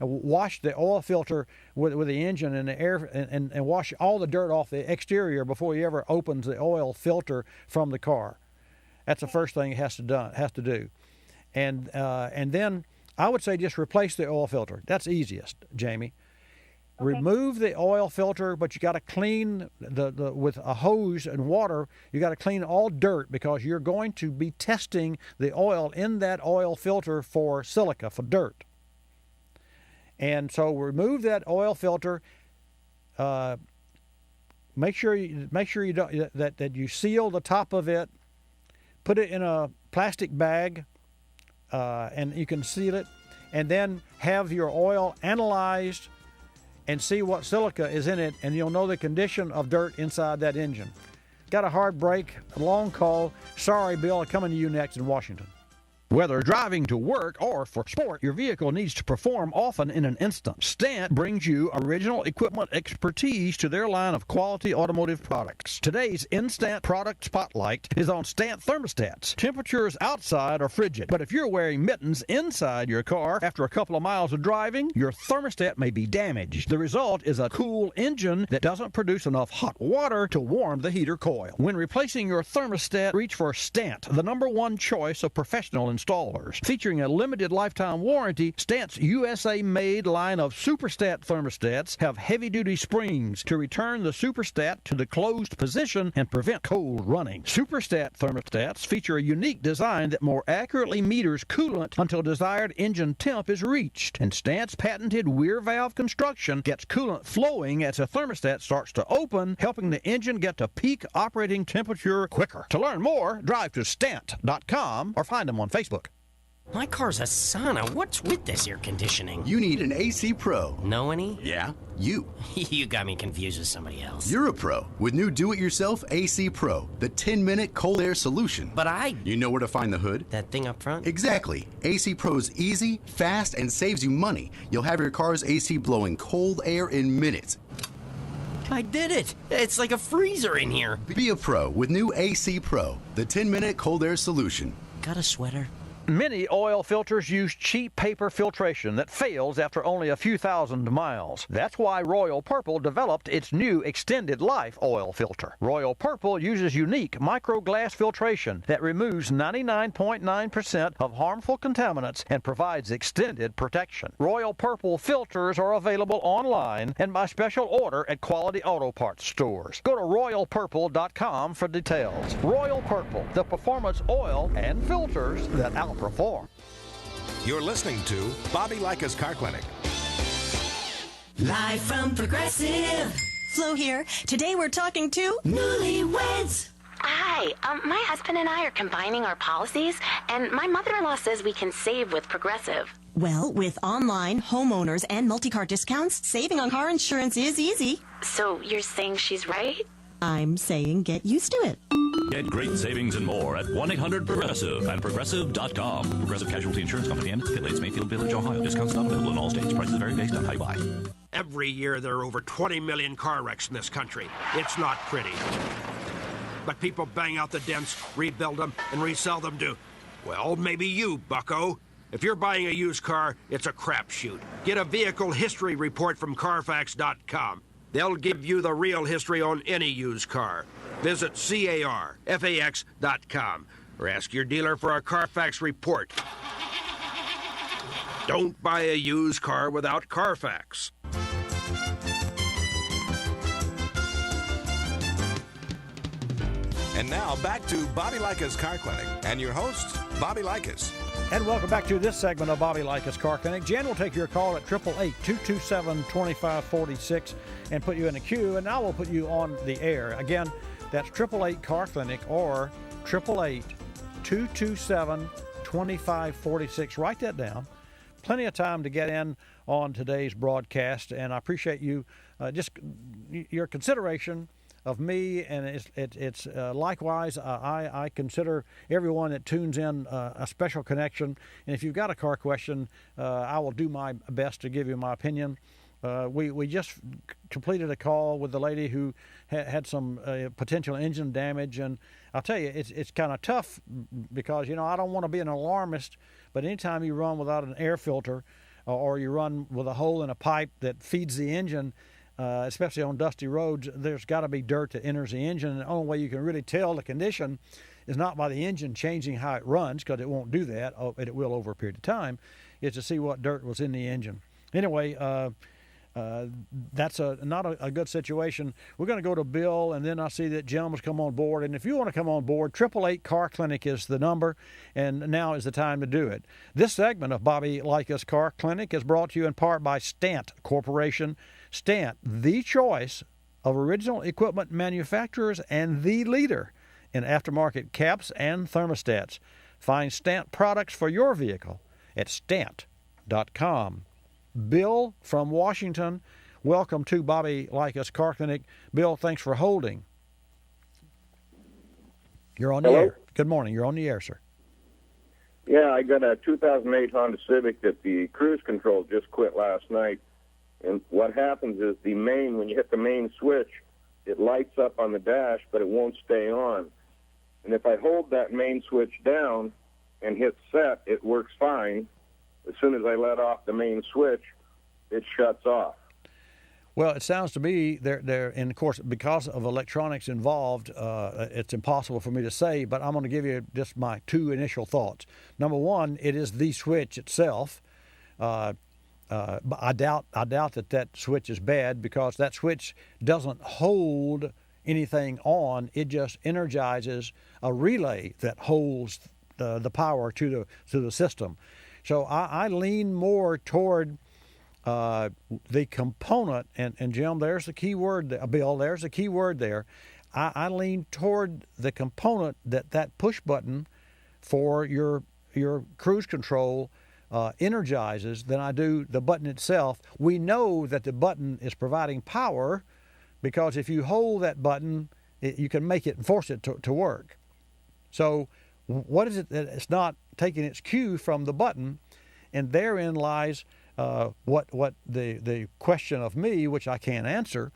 wash the oil filter with the engine and the air and wash all the dirt off the exterior before he ever opens the oil filter from the car. That's the first thing he has to do. And then I would say just replace the oil filter. That's easiest, Jamie. Okay. Remove the oil filter, but you got to clean with a hose and water. You got to clean all dirt, because you're going to be testing the oil in that oil filter for silica, for dirt. And so remove that oil filter. Make sure you don't that you seal the top of it. Put it in a plastic bag, and you can seal it, and then have your oil analyzed and see what silica is in it, and you'll know the condition of dirt inside that engine. Got a hard break, a long call. Sorry, Bill, coming to you next in Washington. Whether driving to work or for sport, your vehicle needs to perform often in an instant. Stant brings you original equipment expertise to their line of quality automotive products. Today's Instant Product Spotlight is on Stant thermostats. Temperatures outside are frigid, but if you're wearing mittens inside your car after a couple of miles of driving, your thermostat may be damaged. The result is a cool engine that doesn't produce enough hot water to warm the heater coil. When replacing your thermostat, reach for Stant, the #1 choice of professional installers. Featuring a limited lifetime warranty, Stant's USA-made line of Superstat thermostats have heavy-duty springs to return the Superstat to the closed position and prevent cold running. Superstat thermostats feature a unique design that more accurately meters coolant until desired engine temp is reached. And Stant's patented weir valve construction gets coolant flowing as the thermostat starts to open, helping the engine get to peak operating temperature quicker. To learn more, drive to Stant.com or find them on Facebook. My car's a sauna. What's with this air conditioning? You need an AC Pro. Know any? Yeah, you. You got me confused with somebody else. You're a pro with new do-it-yourself AC Pro, the 10-minute cold air solution. But You know where to find the hood? That thing up front? Exactly. AC Pro is easy, fast, and saves you money. You'll have your car's AC blowing cold air in minutes. I did it! It's like a freezer in here. Be a pro with new AC Pro, the 10-minute cold air solution. Got a sweater? Many oil filters use cheap paper filtration that fails after only a few thousand miles. That's why Royal Purple developed its new extended life oil filter. Royal Purple uses unique microglass filtration that removes 99.9% of harmful contaminants and provides extended protection. Royal Purple filters are available online and by special order at quality auto parts stores. Go to royalpurple.com for details. Royal Purple, the performance oil and filters that outperform. You're listening to Bobby Likis Car Clinic. Live from Progressive. Flo here. Today we're talking to newlyweds. Hi, my husband and I are combining our policies, and my mother-in-law says we can save with Progressive. Well, with online, homeowners, and multi-car discounts, saving on car insurance is easy. So you're saying she's right? I'm saying get used to it. Get great savings and more at 1-800-PROGRESSIVE and Progressive.com. Progressive Casualty Insurance Company and affiliates, Mayfield Village, Ohio. Discounts not available in all states. Prices vary based on how you buy. Every year there are over 20 million car wrecks in this country. It's not pretty. But people bang out the dents, rebuild them, and resell them to, well, maybe you, bucko. If you're buying a used car, it's a crapshoot. Get a vehicle history report from Carfax.com. They'll give you the real history on any used car. Visit CARFAX.com or ask your dealer for a Carfax report. Don't buy a used car without Carfax. And now back to Bobby Likis Car Clinic and your host, Bobby Likis. And welcome back to this segment of Bobby Likis Car Clinic. Jen will take your call at 888-227-2546 and put you in the queue, and I will put you on the air. Again, that's 888 Car Clinic or 888-227-2546. Write that down. Plenty of time to get in on today's broadcast, and I appreciate you just your consideration of me, and it's likewise, I consider everyone that tunes in a special connection. And if you've got a car question, I will do my best to give you my opinion. We just completed a call with the lady who had some potential engine damage, and I'll tell you, it's kind of tough because, you know, I don't want to be an alarmist, but anytime you run without an air filter or you run with a hole in a pipe that feeds the engine, especially on dusty roads, there's got to be dirt that enters the engine. And the only way you can really tell the condition is not by the engine changing how it runs, because it won't do that, but it will over a period of time, is to see what dirt was in the engine. Anyway, that's not a good situation. We're going to go to Bill, and then I see that Jim has come on board. And if you want to come on board, 888 Car Clinic is the number, and now is the time to do it. This segment of Bobby Likis Car Clinic is brought to you in part by Stant Corporation. Stant, the choice of original equipment manufacturers and the leader in aftermarket caps and thermostats. Find Stant products for your vehicle at stant.com. Bill from Washington, welcome to Bobby Likis Car Clinic. Bill, thanks for holding. You're on the air. Good morning. You're on the air, sir. Yeah, I got a 2008 Honda Civic that the cruise control just quit last night. And what happens is when you hit the main switch, it lights up on the dash, but it won't stay on. And if I hold that main switch down and hit set, it works fine. As soon as I let off the main switch, it shuts off. Well, it sounds to me and of course, because of electronics involved, it's impossible for me to say, but I'm going to give you just my two initial thoughts. Number one, it is the switch itself. But I doubt that switch is bad, because that switch doesn't hold anything on. It just energizes a relay that holds the power to the system. So I lean more toward the component, and Jim, there's the key word, Bill, there's the key word there. I lean toward the component that push button for your cruise control energizes than I do the button itself. We know that the button is providing power, because if you hold that button, you can make it and force it to work. So what is it that it's not taking its cue from the button? And therein lies what the question of me, which I can't answer.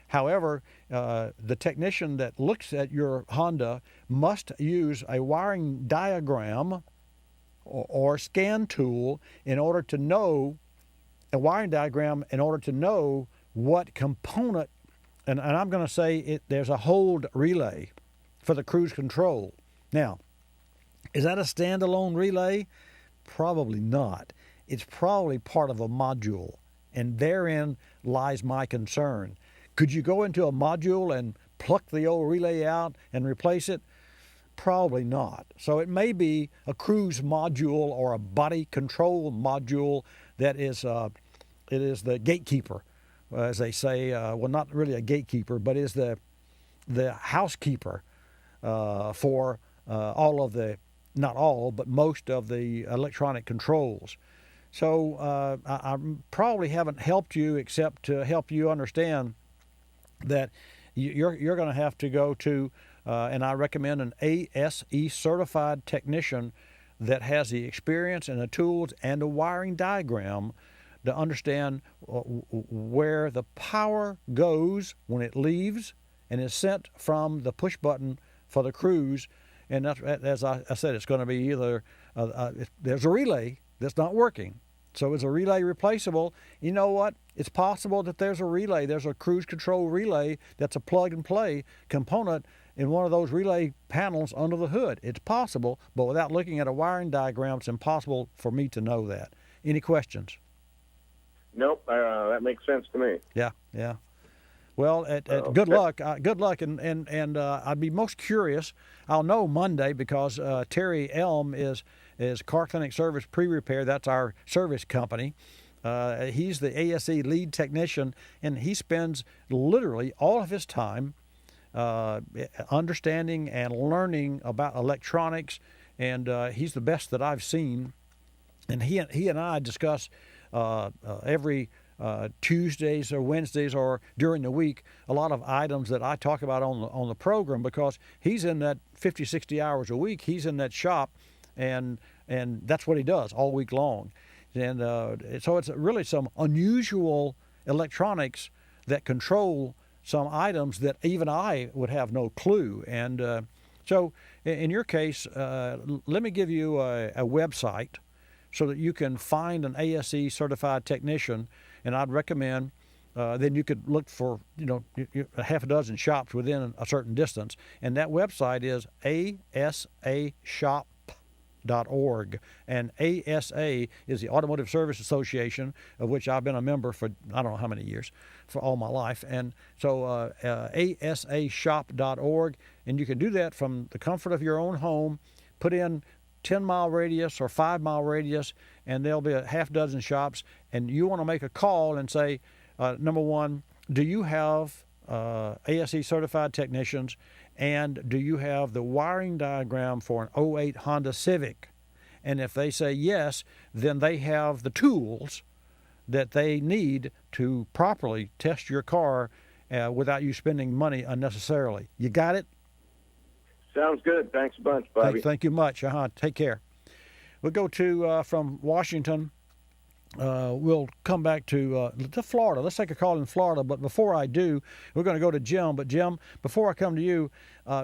However, the technician that looks at your Honda must use a wiring diagram or scan tool in order to know what component, and I'm going to say there's a hold relay for the cruise control. Now, is that a standalone relay? Probably not. It's probably part of a module, and therein lies my concern. Could you go into a module and pluck the old relay out and replace it? Probably not. So it may be a cruise module or a body control module that is the gatekeeper, as they say. Well, not really a gatekeeper, but is the housekeeper for all of the, not all, but most of the electronic controls. So I probably haven't helped you except to help you understand that you're going to have to go to, and I recommend an ASE certified technician that has the experience and the tools and the wiring diagram to understand where the power goes when it leaves and is sent from the push button for the cruise. And that's, as I said, it's going to be either there's a relay that's not working. So is a relay replaceable? You know what? It's possible that there's a cruise control relay that's a plug-and-play component in one of those relay panels under the hood. It's possible, but without looking at a wiring diagram, it's impossible for me to know that. Any questions? Nope, that makes sense to me. Yeah. Well, good luck. Good luck, and I'd be most curious. I'll know Monday because Terry Elm is Car Clinic Service Pre-Repair. That's our service company. He's the ASE lead technician, and he spends literally all of his time understanding and learning about electronics, and he's the best that I've seen. And he and I discuss every Tuesdays or Wednesdays or during the week a lot of items that I talk about on the program, because he's in that 50, 60 hours a week. He's in that shop, and that's what he does all week long. And so it's really some unusual electronics that control some items that even I would have no clue. And so in your case, let me give you a website so that you can find an ASE certified technician. And I'd recommend then you could look for a half a dozen shops within a certain distance. And that website is asashop.org. And ASA is the Automotive Service Association, of which I've been a member for I don't know how many years, for all my life. And so asashop.org, and you can do that from the comfort of your own home. Put in 10-mile radius or 5-mile radius, and there'll be a half dozen shops. And you want to make a call and say, number one, do you have ASE certified technicians, and do you have the wiring diagram for an 08 Honda Civic? And if they say yes, then they have the tools that they need to properly test your car without you spending money unnecessarily. You got it? Sounds good. Thanks a bunch, Bobby. Thank you much. Take care. We'll go to from Washington. We'll come back to Florida. Let's take a call in Florida. But before I do, we're going to go to Jim. But Jim, before I come to you,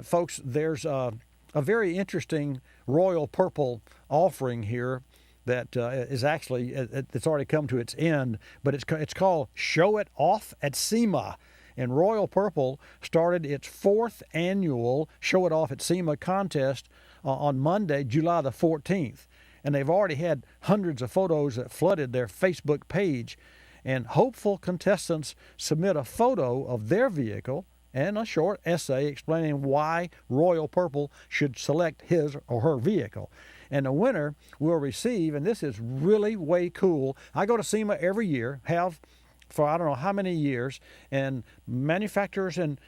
folks, there's a very interesting Royal Purple offering here that is actually it's already come to its end. But it's called Show It Off at SEMA. And Royal Purple started its 4th annual Show It Off at SEMA contest on Monday, July the 14th. And they've already had hundreds of photos that flooded their Facebook page. And hopeful contestants submit a photo of their vehicle and a short essay explaining why Royal Purple should select his or her vehicle. And the winner will receive, and this is really way cool. I go to SEMA every year, have for I don't know how many years, and manufacturers and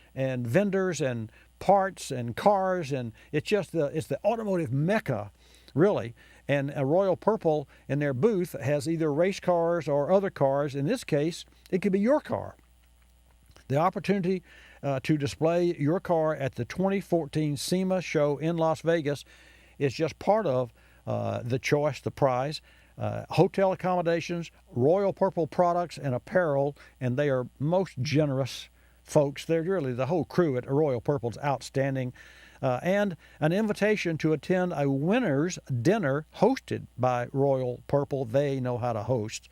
vendors and parts and cars, and it's the automotive mecca, really. And a Royal Purple in their booth has either race cars or other cars. In this case, it could be your car. The opportunity to display your car at the 2014 SEMA show in Las Vegas is just part of the choice, the prize. Hotel accommodations, Royal Purple products and apparel, and they are most generous folks. They're really, the whole crew at Royal Purple's outstanding. And an invitation to attend a winner's dinner hosted by Royal Purple. They know how to host.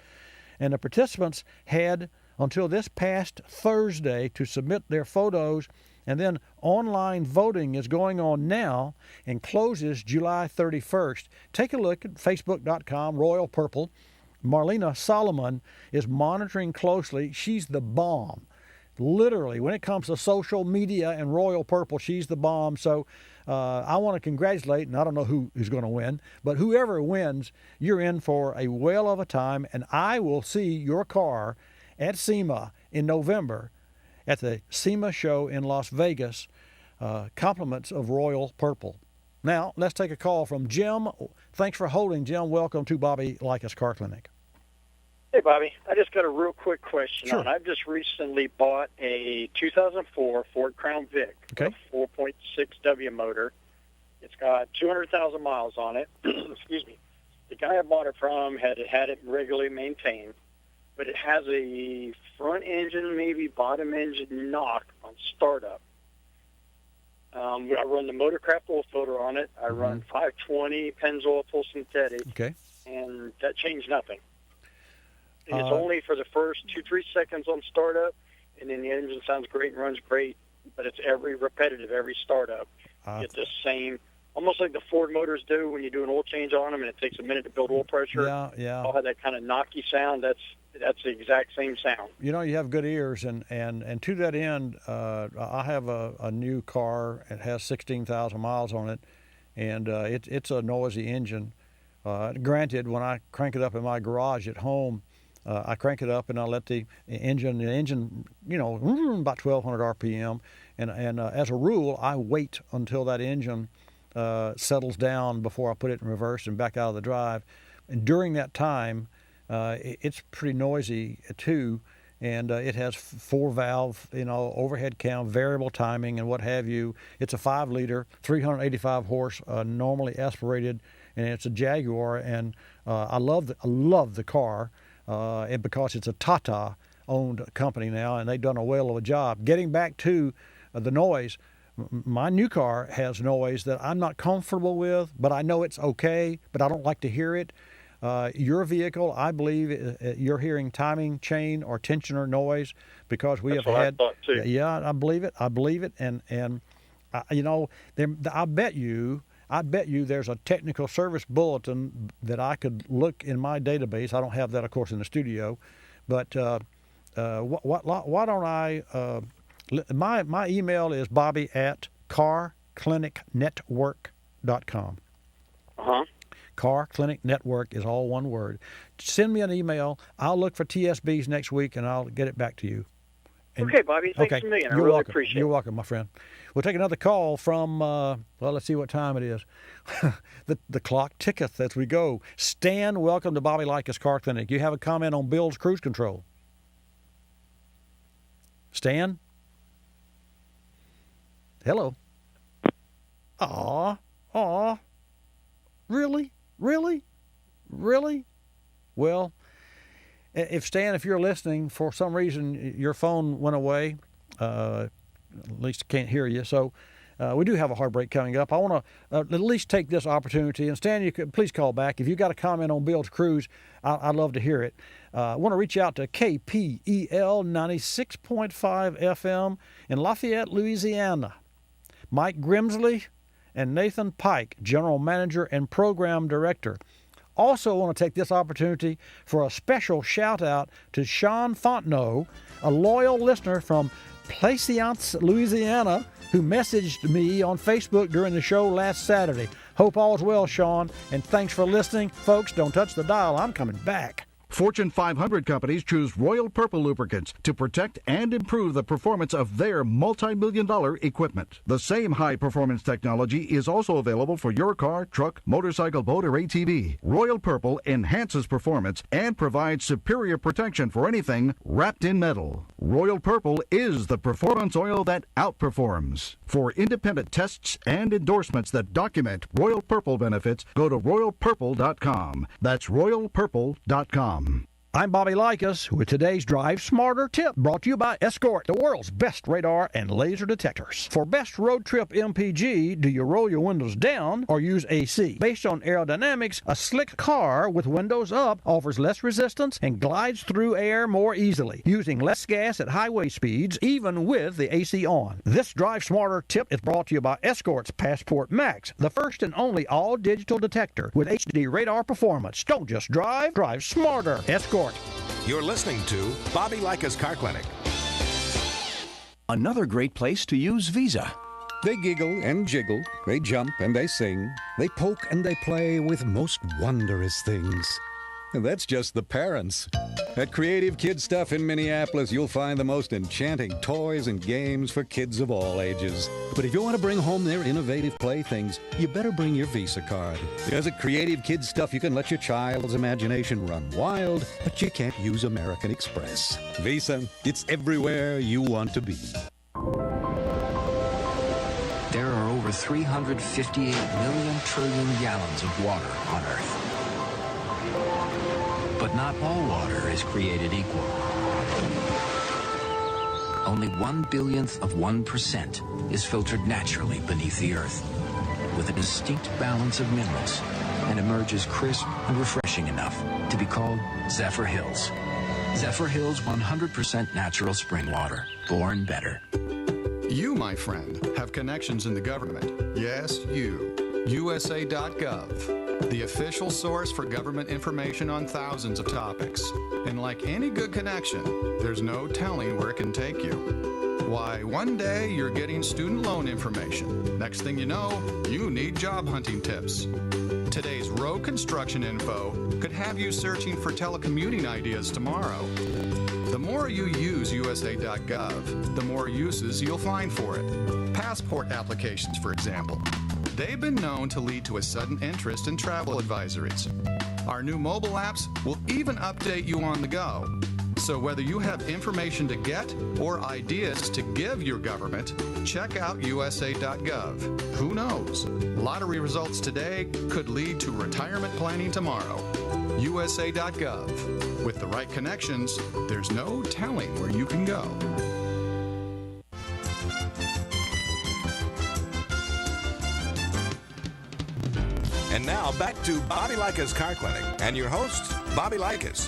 And the participants had until this past Thursday to submit their photos, and then online voting is going on now and closes July 31st. Take a look at facebook.com, Royal Purple. Marlena Solomon is monitoring closely. She's the bomb. Literally, when it comes to social media and Royal Purple, she's the bomb. So I want to congratulate, and I don't know who's going to win, but whoever wins, you're in for a whale of a time, and I will see your car at SEMA in November at the SEMA show in Las Vegas. compliments of Royal Purple. Now, let's take a call from Jim. Thanks for holding, Jim. Welcome to Bobby Likis Car Clinic. Hey, Bobby. I just got a real quick question. Sure. I've just recently bought a 2004 Ford Crown Vic, okay, a 4.6W motor. It's got 200,000 miles on it. Excuse me. The guy I bought it from had it regularly maintained, but it has a front engine, maybe bottom engine knock on startup. I run the Motorcraft oil filter on it. I run 520 Pennzoil full synthetic, okay, and that changed nothing. And it's only for the first 2-3 seconds on startup, and then the engine sounds great and runs great, but it's repetitive, every startup. It's the same, almost like the Ford motors do when you do an oil change on them, and it takes a minute to build oil pressure. Yeah. All have that kind of knocky sound. That's the exact same sound. You know, you have good ears, and to that end, I have a new car. It has 16,000 miles on it, and it's a noisy engine. Granted, when I crank it up in my garage at home, I crank it up and I let the engine, you know, about 1,200 RPM, and as a rule, I wait until that engine settles down before I put it in reverse and back out of the drive. And during that time, it's pretty noisy too, and it has 4-valve, you know, overhead cam, variable timing, and what have you. It's a 5-liter, 385 horse, normally aspirated, and it's a Jaguar, and I love the car. And because it's a Tata-owned company now, and they've done a whale of a job. Getting back to the noise, my new car has noise that I'm not comfortable with, but I know it's okay, but I don't like to hear it. Your vehicle, I believe, you're hearing timing chain or tensioner noise because we That's have what had. I thought too. Yeah, I believe it, and you know, I bet you there's a technical service bulletin that I could look in my database. I don't have that, of course, in the studio, but why don't I? My email is bobby@carclinicnetwork.com. Car Clinic Network is all one word. Send me an email. I'll look for TSBs next week, and I'll get it back to you. Okay, Bobby. Thanks a million. I really appreciate it. You're welcome, my friend. We'll take another call from, well, let's see what time it is. the clock ticketh as we go. Stan, welcome to Bobby Likis Car Clinic. You have a comment on Bill's cruise control. Stan? Hello? Aw. Really? Well, if Stan, if you're listening, for some reason your phone went away, at least can't hear you, so we do have a hard break coming up. I want to at least take this opportunity, and Stan, you could please call back. If you got a comment on Bill's cruise, I'd love to hear it. I want to reach out to KPEL 96.5 FM in Lafayette, Louisiana. Mike Grimsley and Nathan Pike, General Manager and Program Director. Also want to take this opportunity for a special shout-out to Sean Fontenot, a loyal listener from Plaisance, Louisiana, who messaged me on Facebook during the show last Saturday. Hope all's well, Sean, and thanks for listening. Folks, don't touch the dial. I'm coming back. Fortune 500 companies choose Royal Purple lubricants to protect and improve the performance of their multi-million-dollar equipment. The same high-performance technology is also available for your car, truck, motorcycle, boat, or ATV. Royal Purple enhances performance and provides superior protection for anything wrapped in metal. Royal Purple is the performance oil that outperforms. For independent tests and endorsements that document Royal Purple benefits, go to royalpurple.com. That's royalpurple.com. I'm Bobby Likis with today's Drive Smarter tip, brought to you by Escort, the world's best radar and laser detectors. For best road trip MPG, do you roll your windows down or use AC? Based on aerodynamics, a slick car with windows up offers less resistance and glides through air more easily, using less gas at highway speeds, even with the AC on. This Drive Smarter tip is brought to you by Escort's Passport Max, the first and only all-digital detector with HD radar performance. Don't just drive, drive smarter. Escort. You're listening to Bobby Likis Car Clinic. Another great place to use Visa. They giggle and jiggle, they jump and they sing, they poke and they play with most wondrous things. And that's just the parents. At Creative Kid Stuff in Minneapolis, you'll find the most enchanting toys and games for kids of all ages. But if you want to bring home their innovative playthings, you better bring your Visa card. Because at Creative Kid Stuff, you can let your child's imagination run wild, but you can't use American Express. Visa, it's everywhere you want to be. There are over 358 million trillion gallons of water on Earth. But not all water is created equal. Only 1/1000% is filtered naturally beneath the Earth, with a distinct balance of minerals, and emerges crisp and refreshing enough to be called Zephyr Hills. Zephyr Hills 100% natural spring water, born better. You, my friend, have connections in the government. Yes, you. USA.gov, the official source for government information on thousands of topics. And like any good connection, there's no telling where it can take you. Why, one day you're getting student loan information. Next thing you know, you need job hunting tips. Today's road construction info could have you searching for telecommuting ideas tomorrow. The more you use USA.gov, the more uses you'll find for it. Passport applications, for example. They've been known to lead to a sudden interest in travel advisories. Our new mobile apps will even update you on the go. So whether you have information to get or ideas to give your government, check out USA.gov. Who knows? Lottery results today could lead to retirement planning tomorrow. USA.gov. With the right connections, there's no telling where you can go. And now back to Bobby Likis Car Clinic and your host, Bobby Likis.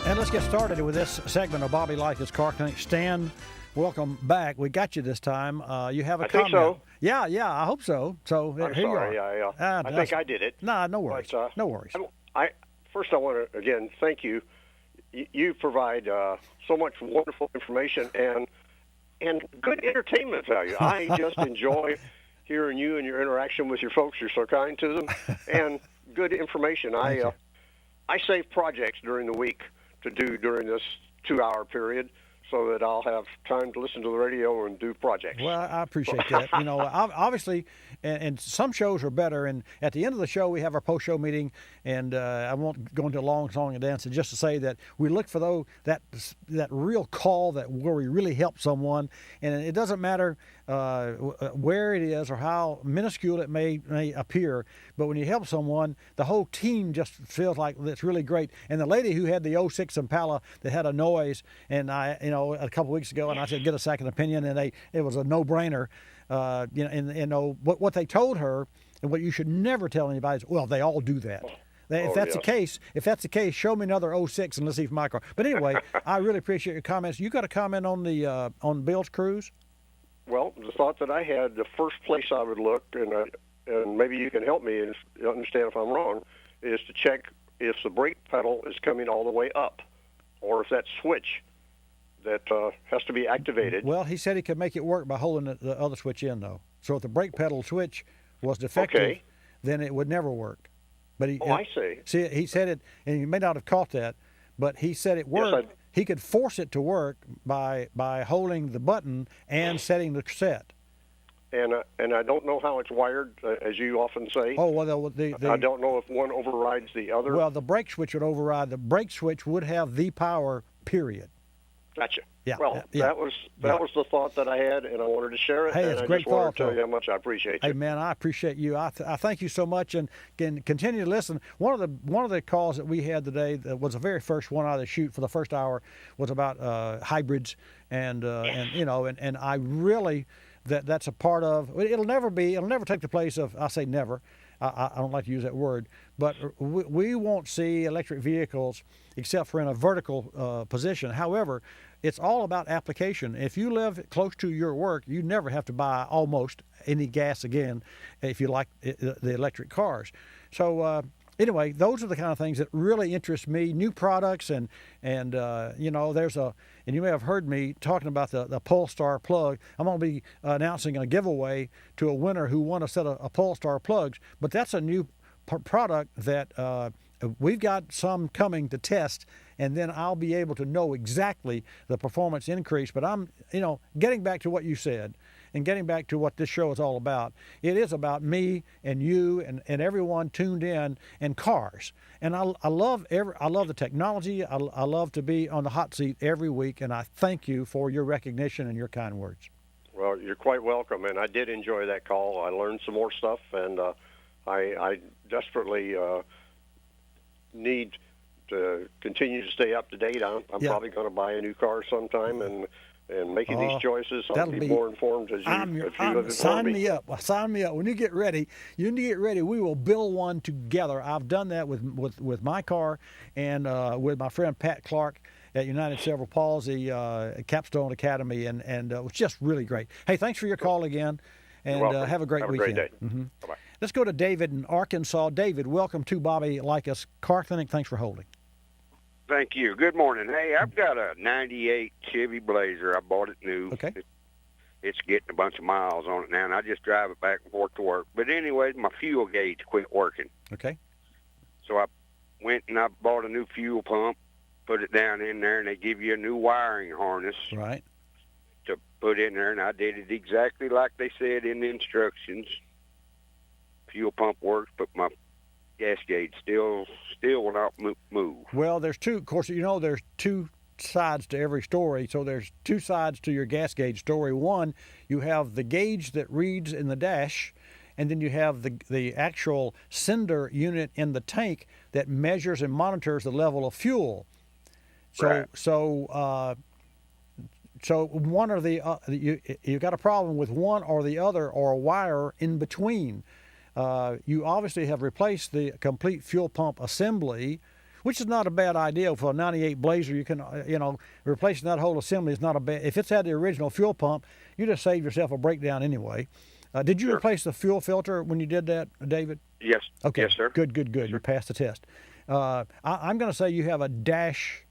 And let's get started with this segment of Bobby Likis Car Clinic. Stan, welcome back. We got you this time. You have a comment. I think so. Yeah, I hope so. So I'm here sorry. you are. I think I did it. Nah, no worries. But, no worries. First, I want to, again, thank you. You provide so much wonderful information and good entertainment value. I just enjoy hearing you and your interaction with your folks. You're so kind to them. And good information. I save projects during the week to do during this 2-hour period so that I'll have time to listen to the radio and do projects. Well, I appreciate that. You know, obviously, and some shows are better. And at the end of the show, we have our post-show meeting, and I won't go into a long song and dance. And just to say that we look for that real call where we really help someone, and it doesn't matter where it is or how minuscule it may appear, but when you help someone, the whole team just feels like it's really great. And the lady who had the 06 Impala that had a noise, and a couple weeks ago, and I said, get a second opinion, and it was a no-brainer. What they told her, and what you should never tell anybody is, well, they all do that. If that's the case, show me another 06 and let's see if my car. But anyway, I really appreciate your comments. You got a comment on the on Bill's cruise? Well, the thought that I had, the first place I would look, and maybe you can help me and understand if I'm wrong, is to check if the brake pedal is coming all the way up, or if that switch that has to be activated. Well, he said he could make it work by holding the other switch in, though. So if the brake pedal switch was defective, then it would never work. But I see. See, he said it, and you may not have caught that, but he said it worked. Yes, he could force it to work by holding the button and setting the cassette. And I don't know how it's wired, as you often say. Oh, well, I don't know if one overrides the other. Well, the brake switch would override. The brake switch would have the power, period. Gotcha. Yeah. Well, that was the thought that I had, and I wanted to share it. Hey, it's and great I just wanted thought, to tell you how much I appreciate you. Hey, man, I appreciate you. I thank you so much, and can continue to listen. One of the calls that we had today that was the very first one out of the shoot for the first hour was about hybrids, and I really that's a part of. It'll never take the place of. I say never. I don't like to use that word, but we won't see electric vehicles except for in a vertical position. However, it's all about application. If you live close to your work, you never have to buy almost any gas again if you like the electric cars. So anyway, those are the kind of things that really interest me. New products and there's and you may have heard me talking about the Polestar plug. I'm going to be announcing a giveaway to a winner who won a set of Polestar plugs. But that's a new product that we've got some coming to test, and then I'll be able to know exactly the performance increase. But I'm, getting back to what you said, and getting back to what this show is all about, it is about me and you and everyone tuned in and cars. And I love the technology. I love to be on the hot seat every week, and I thank you for your recognition and your kind words. Well, you're quite welcome, and I did enjoy that call. I learned some more stuff, and I desperately need to continue to stay up to date. I'm probably going to buy a new car sometime, and making these choices, I'll be more informed as you have informed me. Sign me up. When you get ready, we will build one together. I've done that with my car and with my friend Pat Clark at United Cerebral Palsy Capstone Academy, and it was just really great. Hey, thanks for your call again, and have a great weekend. Have a great day. Mm-hmm. Bye-bye. Let's go to David in Arkansas. David, welcome to Bobby Likis Car Clinic. Thanks for holding. Thank you. Good morning. Hey, I've got a 98 Chevy Blazer. I bought it new. Okay. It's getting a bunch of miles on it now, and I just drive it back and forth to work. But anyway, my fuel gauge quit working. Okay. So I went and I bought a new fuel pump, put it down in there, and they give you a new wiring harness. Right. To put in there, and I did it exactly like they said in the instructions. Fuel pump works, but my gas gauge still will not move. Well, there's two sides to every story. So there's two sides to your gas gauge story. One, you have the gauge that reads in the dash, and then you have the actual sender unit in the tank that measures and monitors the level of fuel. So right. So one or the you've got a problem with one or the other, or a wire in between. You obviously have replaced the complete fuel pump assembly, which is not a bad idea for a 98 Blazer. You can, replacing that whole assembly is not a bad. If it's had the original fuel pump, you just save yourself a breakdown anyway. Did you replace the fuel filter when you did that, David? Yes. Okay. Yes, sir. Good. Sure. You passed the test. I'm going to say you have a dash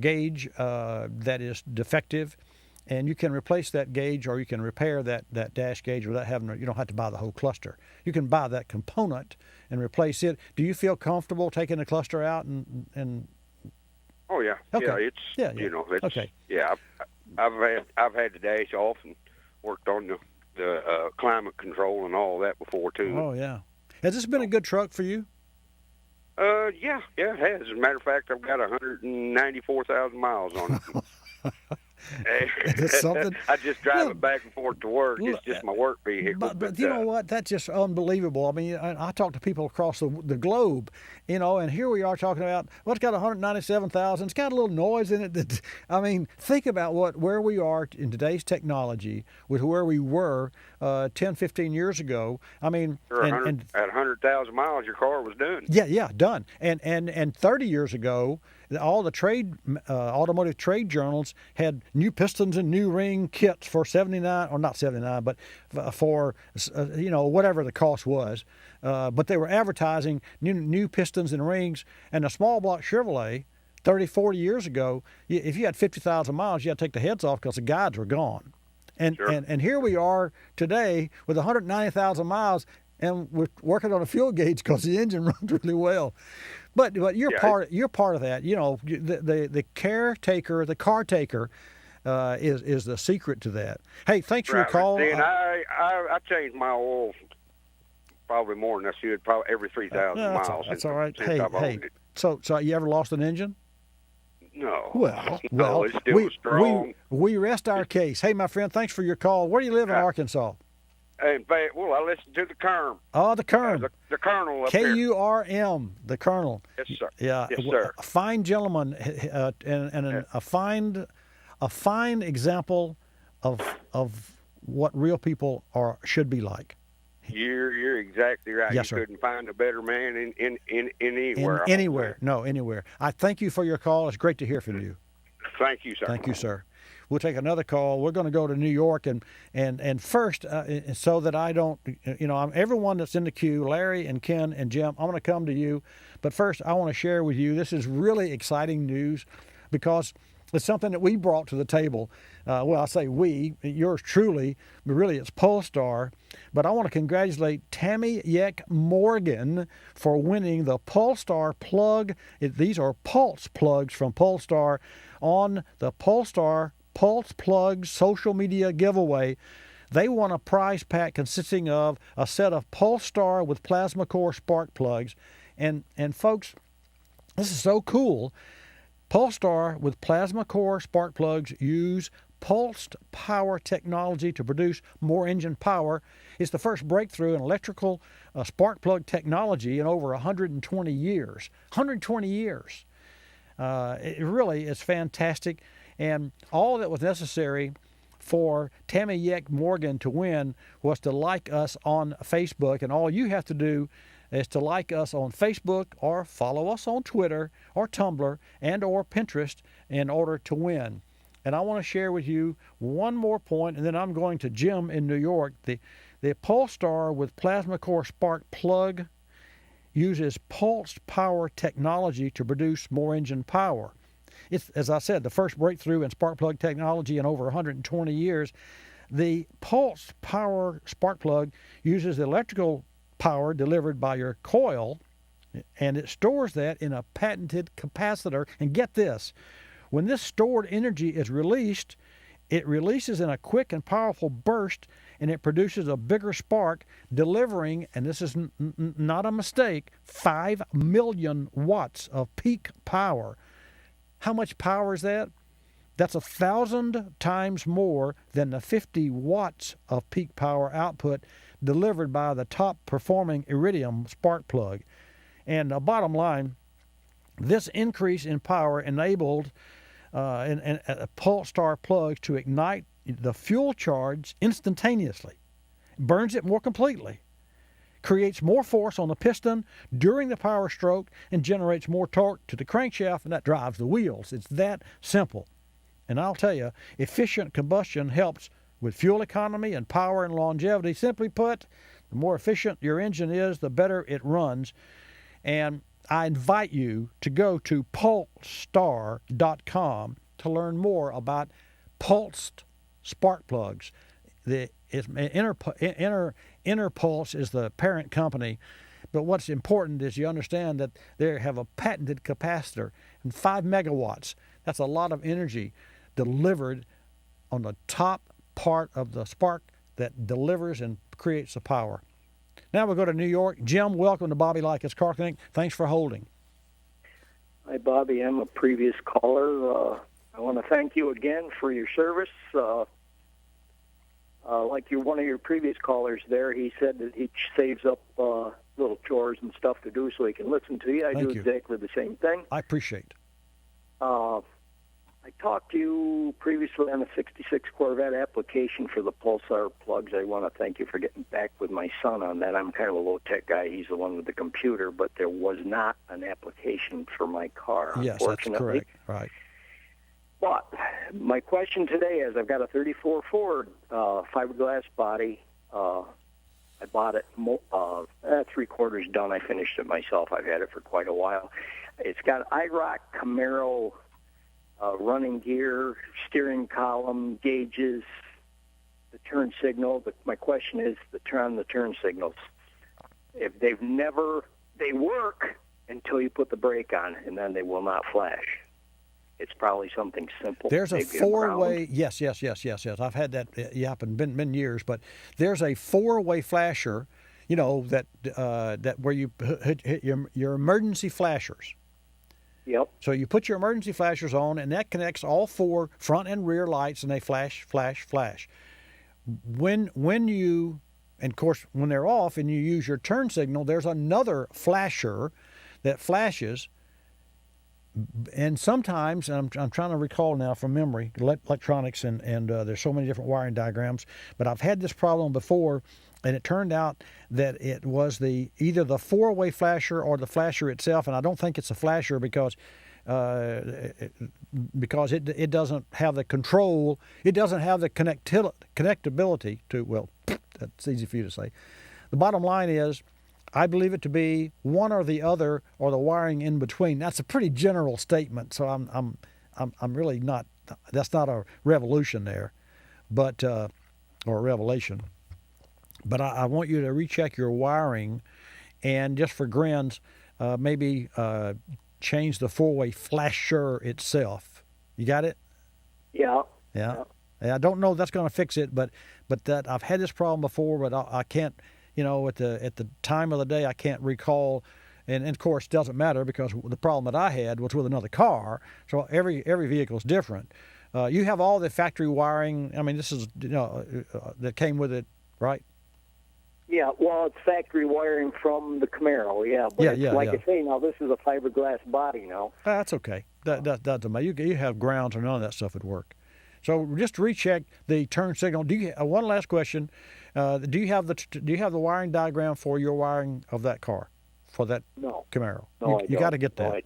gauge that is defective, and you can replace that gauge, or you can repair that dash gauge without you don't have to buy the whole cluster. You can buy that component and replace it. Do you feel comfortable taking the cluster out and Oh yeah. Okay. Yeah, it's okay. Yeah, I've had the dash off and worked on the climate control and all that before too. Oh yeah. Has this been a good truck for you? Yeah, it has. As a matter of fact, I've got 194,000 miles on it. Is that something? I just drive it back and forth to work. It's just my work vehicle. But you know what? That's just unbelievable. I mean, I talk to people across the globe, and here we are talking about, it's got 197,000. It's got a little noise in it. Think about where we are in today's technology with where we were 10, 15 years ago. Sure, at 100,000 miles, your car was done. Yeah, done. And 30 years ago, all the automotive trade journals had new pistons and new ring kits for $79, or not $79, but for whatever the cost was. But they were advertising new pistons and rings. And a small block Chevrolet 30, 40 years ago, if you had 50,000 miles, you had to take the heads off because the guides were gone. And sure. and here we are today with 190,000 miles, and we're working on a fuel gauge because the engine runs really well. But you're part of that. The caretaker, the car taker, is the secret to that. Hey, thanks for your call. And I changed my oil probably more than I should, probably every 3,000 miles. That's all right. Since I've owned it. So you ever lost an engine? No. Well, it's still strong. We rest our case. Hey, my friend, thanks for your call. Where do you live in Arkansas? In fact, I listen to the Kern. Oh, the Kern. The Colonel up here. KURM, the Colonel. Yes, sir. Yeah. Yes, sir. A fine gentleman, and a fine example of what real people should be like. You're exactly right. Yes, you sir. couldn't find a better man in anywhere. Anywhere. I thank you for your call. It's great to hear from you. Thank you, sir. Thank you, sir. We'll take another call. We're going to go to New York, and first, so that I don't, everyone that's in the queue, Larry and Ken and Jim, I'm going to come to you. But first, I want to share with you, this is really exciting news, because It's something that we brought to the table. Well, I say we, yours truly, but really it's Polestar. But I want to congratulate Tammy Yek Morgan for winning the Polestar plug. These are Pulse plugs from Polestar on the Polestar Pulse Plugs social media giveaway. They won a prize pack consisting of a set of Polestar with plasma core spark plugs. And folks, this is so cool. Polestar with plasma core spark plugs use pulsed power technology to produce more engine power. It's the first breakthrough in electrical spark plug technology in over 120 years. 120 years. It really is fantastic. And all that was necessary for Tammy Yek Morgan to win was to like us on Facebook. And all you have to do is to like us on Facebook or follow us on Twitter or Tumblr and or Pinterest in order to win. And I want to share with you one more point, and then I'm going to Jim in New York. The Polestar with plasma core spark plug uses pulsed power technology to produce more engine power. It's, as I said, the first breakthrough in spark plug technology in over 120 years. The pulsed power spark plug uses electrical power delivered by your coil, and it stores that in a patented capacitor. And get this, when this stored energy is released, it releases in a quick and powerful burst, and it produces a bigger spark, delivering, and this is not a mistake, 5 million watts of peak power. How much power is that? That's 1,000 times more than the 50 watts of peak power output delivered by the top performing iridium spark plug. And bottom line, this increase in power enabled Polestar plugs to ignite the fuel charge instantaneously, burns it more completely, creates more force on the piston during the power stroke, and generates more torque to the crankshaft, and that drives the wheels. It's that simple. And I'll tell you, efficient combustion helps with fuel economy and power and longevity. Simply put, the more efficient your engine is, the better it runs. And I invite you to go to Polestar.com to learn more about pulsed spark plugs. Interpulse is the parent company, but what's important is you understand that they have a patented capacitor and 5 megawatts. That's a lot of energy delivered on the top part of the spark that delivers and creates the power. Now we'll go to New York. Jim, welcome to Bobby Likis Car Clinic. Thanks for holding. Hi, Bobby. I'm a previous caller. I want to thank you again for your service. Like one of your previous callers there, he said that he saves up little chores and stuff to do so he can listen to you. I do exactly the same thing. I appreciate it. I talked to you previously on the 66 Corvette application for the Pulsar plugs. I want to thank you for getting back with my son on that. I'm kind of a low-tech guy. He's the one with the computer, but there was not an application for my car, yes, unfortunately. That's correct. Right. But my question today is, I've got a 34 Ford fiberglass body. I bought it 3/4 done. I finished it myself. I've had it for quite a while. It's got IROC Camaro running gear, steering column, gauges, the turn signal. But my question is the turn signals. If they work until you put the brake on, and then they will not flash. It's probably something simple. There's a four-way. Yes. I've had that happen. Been years, but there's a four-way flasher. You know that where you hit your emergency flashers. Yep. So you put your emergency flashers on, and that connects all 4 front and rear lights, and they flash, flash, flash. When you, and of course, when they're off and you use your turn signal, there's another flasher that flashes. And sometimes, and I'm trying to recall now from memory, electronics, and there's so many different wiring diagrams, but I've had this problem before, and it turned out that it was either the 4-way flasher or the flasher itself, and I don't think it's a flasher because it doesn't have the control, it doesn't have the connectability to, well, that's easy for you to say. The bottom line is, I believe it to be one or the other, or the wiring in between. That's a pretty general statement, so I'm really not. That's not a revolution there, but or a revelation. But I want you to recheck your wiring, and just for grins, maybe change the four-way flasher itself. You got it? Yeah. I don't know if that's going to fix it, but that I've had this problem before, but I can't, at the time of the day, I can't recall. And of course, it doesn't matter because the problem that I had was with another car. So every vehicle is different. You have all the factory wiring. I mean, this is that came with it, right? Yeah, well, it's factory wiring from the Camaro, yeah. But I say, now this is a fiberglass body now. That's okay. That doesn't matter. You have grounds or none of that stuff would work. So just recheck the turn signal. Do you? One last question. Do you have the wiring diagram for your wiring of that car, for that Camaro? No, you got to get that.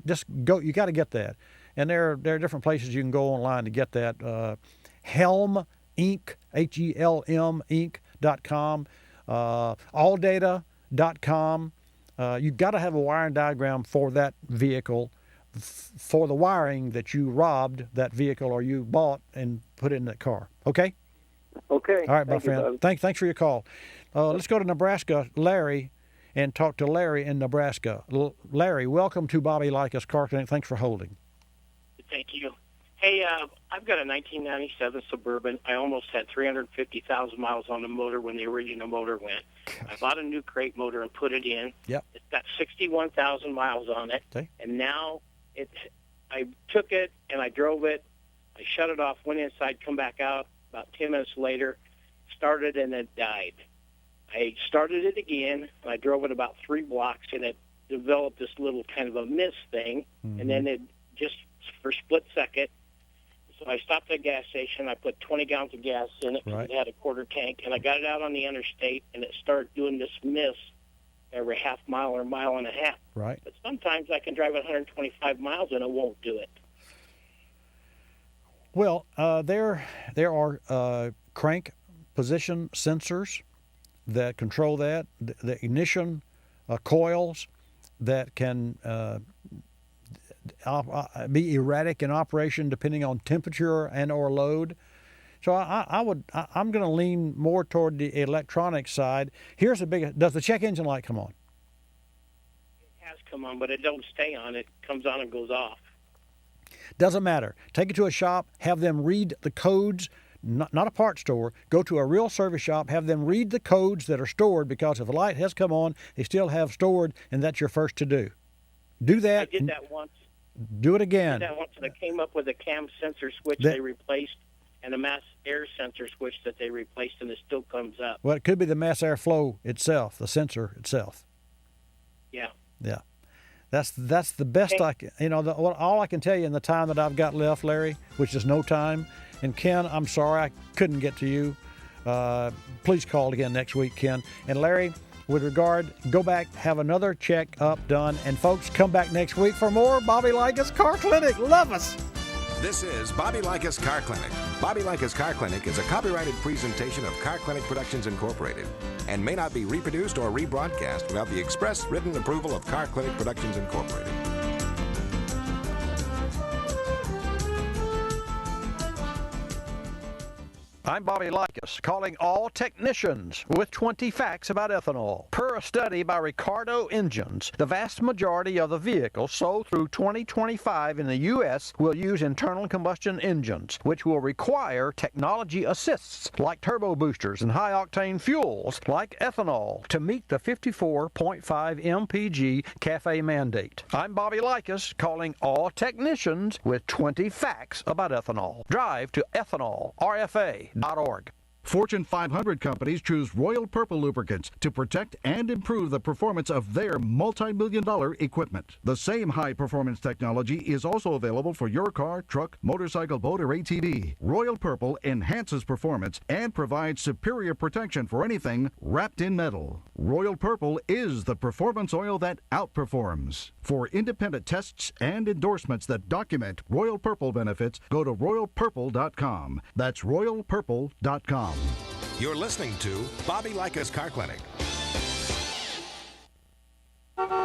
Just go. You got to get that. And there are different places you can go online to get that. Helm Inc. HELM Inc.com. Alldata.com. You've got to have a wiring diagram for that vehicle, for the wiring that you robbed that vehicle or you bought and put in that car. Okay? Okay. All right, my friend. Thanks for your call. Let's go to Nebraska, Larry, and talk to Larry in Nebraska. Larry, welcome to Bobby Likis Car Clinic. Thanks for holding. Thank you. Hey, I've got a 1997 Suburban. I almost had 350,000 miles on the motor when the original motor went. I bought a new crate motor and put it in. Yep. It's got 61,000 miles on it. Okay. And now I took it and I drove it. I shut it off, went inside, come back out. About 10 minutes later, started and it died. I started it again, and I drove it about 3 blocks, and it developed this little kind of a mist thing, and then it just, for a split second, so I stopped at a gas station. I put 20 gallons of gas in it because it had a quarter tank, and I got it out on the interstate, and it started doing this mist every half mile or mile and a half. Right. But sometimes I can drive 125 miles, and it won't do it. Well, there are crank position sensors that control that, the ignition coils that can be erratic in operation depending on temperature and or load. So I'm going to lean more toward the electronic side. Here's the big. Does the check engine light come on? It has come on, but it don't stay on. It comes on and goes off. Doesn't matter. Take it to a shop, have them read the codes, not a parts store. Go to a real service shop, have them read the codes that are stored, because if the light has come on, they still have stored, and that's your first to do. Do that. I did that once. Do it again. I did that once, and I came up with a cam sensor switch they replaced and a mass air sensor switch that they replaced, and it still comes up. Well, it could be the mass airflow itself, the sensor itself. Yeah. Yeah. That's the best I can, all I can tell you in the time that I've got left, Larry, which is no time. And Ken, I'm sorry I couldn't get to you. Please call again next week, Ken. And Larry, with regard, go back, have another check up done. And folks, come back next week for more Bobby Likis Car Clinic. Love us. This is Bobby Likis Car Clinic. Bobby Likis Car Clinic is a copyrighted presentation of Car Clinic Productions Incorporated and may not be reproduced or rebroadcast without the express written approval of Car Clinic Productions Incorporated. I'm Bobby Likis, calling all technicians with 20 facts about ethanol. Per a study by Ricardo Engines, the vast majority of the vehicles sold through 2025 in the U.S. will use internal combustion engines, which will require technology assists like turbo boosters and high-octane fuels like ethanol to meet the 54.5 mpg CAFE mandate. I'm Bobby Likis, calling all technicians with 20 facts about ethanol. Drive to ethanolrfa.org. Fortune 500 companies choose Royal Purple lubricants to protect and improve the performance of their multi-million-dollar equipment. The same high-performance technology is also available for your car, truck, motorcycle, boat, or ATV. Royal Purple enhances performance and provides superior protection for anything wrapped in metal. Royal Purple is the performance oil that outperforms. For independent tests and endorsements that document Royal Purple benefits, go to royalpurple.com. That's royalpurple.com. You're listening to Bobby Likis Car Clinic.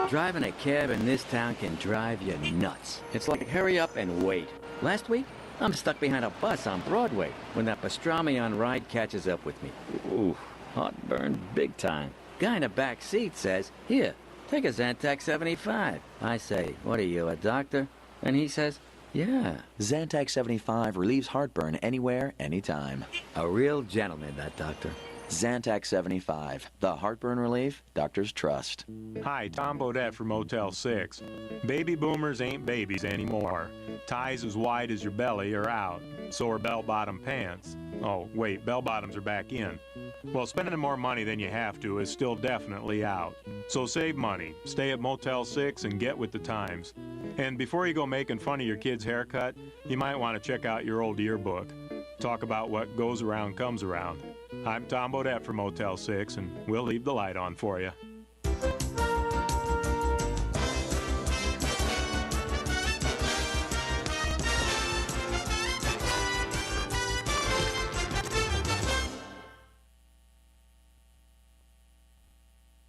Driving a cab in this town can drive you nuts. It's like hurry up and wait. Last week, I'm stuck behind a bus on Broadway when that pastrami on ride catches up with me. Ooh, heartburn big time. Guy in the back seat says, "Here, take a Zantac 75. I say, "What are you, a doctor?" And he says, "Yeah." Zantac 75 relieves heartburn anywhere, anytime. A real gentleman, that doctor. Zantac 75, the heartburn relief doctors trust. Hi, Tom Bodette from Motel 6. Baby boomers ain't babies anymore. Ties as wide as your belly are out. So are bell-bottom pants. Oh, wait, bell-bottoms are back in. Well, spending more money than you have to is still definitely out. So save money, stay at Motel 6, and get with the times. And before you go making fun of your kid's haircut, you might want to check out your old yearbook. Talk about what goes around comes around. I'm Tom Bodette from Motel 6, and we'll leave the light on for you.